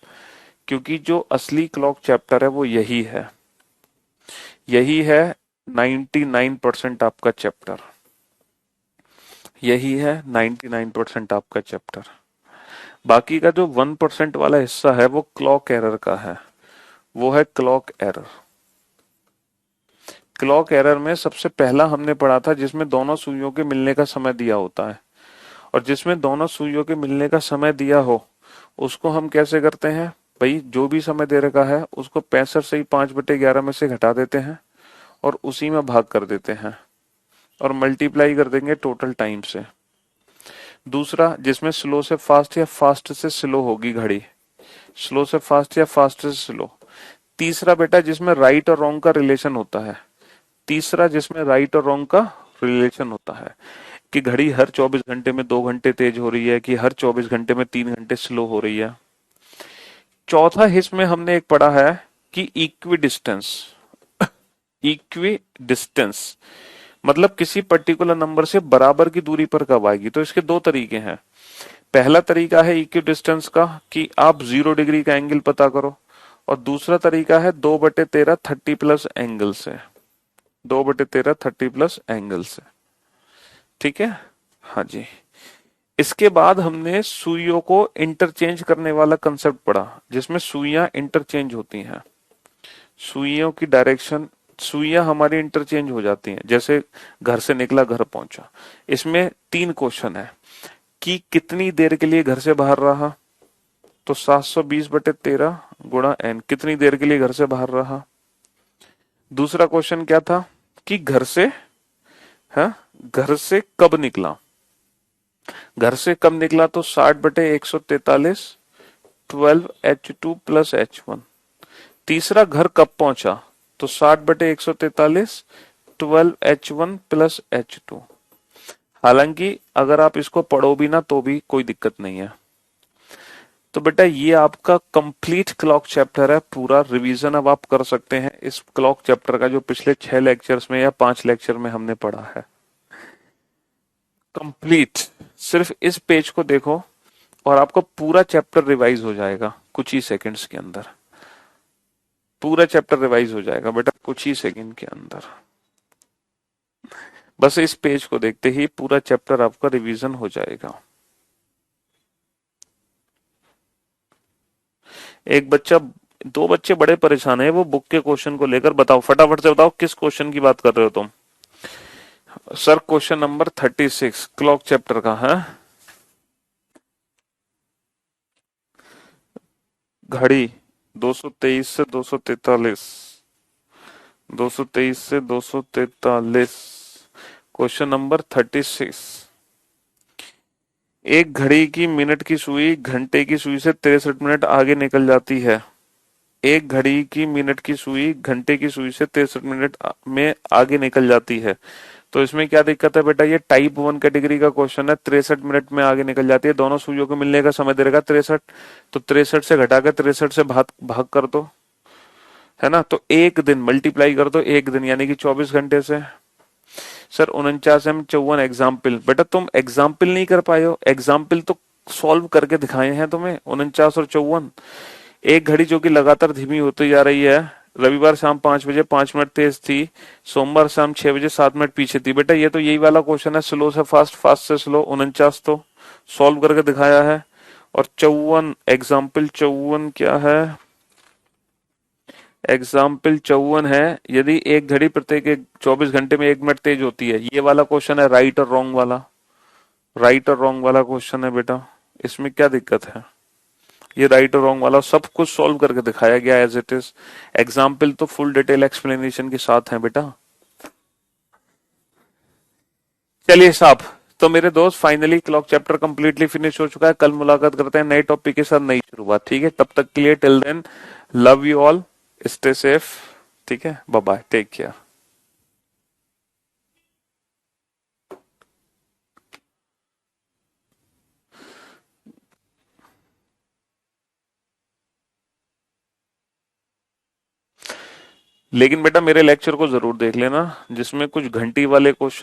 क्योंकि जो असली क्लॉक चैप्टर है वो यही है। यही है 99% आपका चैप्टर। यही है 99% आपका चैप्टर। बाकी का जो 1% वाला हिस्सा है वो क्लॉक एरर का है। वो है क्लॉक एरर। क्लॉक एरर में सबसे पहला हमने पढ़ा था जिसमें दोनों सुइयों के मिलने का समय दिया होता है। और जिसमें दोनों सुइयों के मिलने का समय दिया हो उसको हम कैसे करते हैं? भाई, जो भी समय दे रखा है उसको 65 से ही 5/11 में से घटा देते हैं और उसी में भाग कर देते हैं और मल्टीप्लाई कर देंगे टोटल टाइम से। दूसरा, जिसमें स्लो से फास्ट या फास्ट से स्लो होगी घड़ी, स्लो से फास्ट या फास्ट से स्लो। तीसरा बेटा, जिसमें राइट और रॉन्ग का रिलेशन होता है। तीसरा, जिसमें राइट और रॉन्ग का रिलेशन होता है, कि घड़ी हर 24 घंटे में 2 घंटे तेज हो रही है, कि हर 24 घंटे में 3 घंटे स्लो हो रही है। चौथा हिस्स में हमने एक पढ़ा है कि इक्वी डिस्टेंस। इक्वी डिस्टेंस मतलब किसी पर्टिकुलर नंबर से बराबर की दूरी पर कब आएगी। तो इसके दो तरीके हैं। पहला तरीका है इक्वी डिस्टेंस का, कि आप 0 डिग्री का एंगल पता करो। और दूसरा तरीका है 2/13 30 प्लस एंगल से। 2/13 30 प्लस एंगल से। ठीक है, हाँ जी। इसके बाद हमने सुइयों को इंटरचेंज करने वाला कंसेप्ट पढ़ा, जिसमें सुइयां इंटरचेंज होती हैं। सुइयों की डायरेक्शन, सुइयां हमारी इंटरचेंज हो जाती हैं। जैसे घर से निकला, घर पहुंचा। इसमें 3 क्वेश्चन है कि कितनी देर के लिए घर से बाहर रहा, तो 720/13 गुणा n, कितनी देर के लिए घर से बाहर रहा। दूसरा क्वेश्चन क्या था कि घर से, है, घर से कब निकला, घर से कब निकला, तो 60/143, 12h2 प्लस h1। तीसरा घर कब पहुंचा, तो 60/143, 12h1 प्लस h2। हालांकि अगर आप इसको पढ़ो भी ना तो भी कोई दिक्कत नहीं है। तो बेटा ये आपका कंप्लीट क्लॉक चैप्टर है, पूरा रिवीजन अब आप कर सकते हैं इस क्लॉक चैप्टर का जो पिछले 6 लेक्चर्स में या 5 लेक्चर में हमने पढ़ा है। कंप्लीट, सिर्फ इस पेज को देखो और आपको पूरा चैप्टर रिवाइज हो जाएगा कुछ ही सेकंड्स के अंदर। पूरा चैप्टर रिवाइज हो जाएगा बेटा कुछ ही सेकंड के अंदर। बस इस पेज को देखते ही पूरा चैप्टर आपका रिवीजन हो जाएगा। एक बच्चा, दो बच्चे बड़े परेशान है वो बुक के क्वेश्चन को लेकर। बताओ फटाफट से बताओ किस क्वेश्चन की बात कर रहे हो तुम। Sir question number 36 clock chapter का है। घड़ी 223 से 243, 223 से 243, क्वेश्चन नंबर 36। एक घड़ी की मिनट की सुई घंटे की सुई से 63 मिनट आगे निकल जाती है। एक घड़ी की मिनट की सुई घंटे की सुई से 63 मिनट में आगे निकल जाती है। तो इसमें क्या दिक्कत है बेटा, ये टाइप 1 कैटेगरी का क्वेश्चन है। 63 मिनट में आगे निकल जाती है, दोनों सुइयों को मिलने का समय दे देगा 63। तो 63 से घटाकर 63 से भाग भाग कर दो, है ना। तो एक दिन मल्टीप्लाई कर दो एक दिन यानी कि 24 घंटे से। सर 49 एम 54 एग्जाम्पल, बेटा तुम एग्जाम्पल नहीं कर पाए हो, एग्जाम्पल तो सॉल्व करके दिखाए हैं तुम्हें। 49 और 54, एक घड़ी जो कि लगातार धीमी होती जा रही है। रविवार शाम 5 बजे 5 मिनट तेज थी, सोमवार शाम 6 बजे 7 मिनट पीछे थी। बेटा ये तो यही वाला क्वेश्चन है, स्लो से फास्ट, फास्ट से स्लो। 49 तो सॉल्व करके दिखाया है। और 54 एग्जाम्पल 54 क्या है, एग्जाम्पल 54 है यदि एक घड़ी प्रत्येक 24 घंटे में 1 मिनट तेज होती है। ये वाला क्वेश्चन है राइट और रॉन्ग वाला, राइट और रॉन्ग वाला क्वेश्चन है बेटा। इसमें क्या दिक्कत है, ये राइट और रॉन्ग वाला सब कुछ सॉल्व करके दिखाया गया एज इट इज। एग्जाम्पल तो फुल डिटेल एक्सप्लेनेशन के साथ है बेटा। चलिए साहब, तो मेरे दोस्त finally clock chapter completely finish हो चुका है। कल मुलाकात करते हैं नए टॉपिक के साथ, नई शुरुआत, ठीक है। तब तक के लिए till then love you all, stay safe, ठीक है, बाय बाय, टेक केयर। लेकिन बेटा मेरे लेक्चर को जरूर देख लेना जिसमें कुछ घंटी वाले क्वेश्चन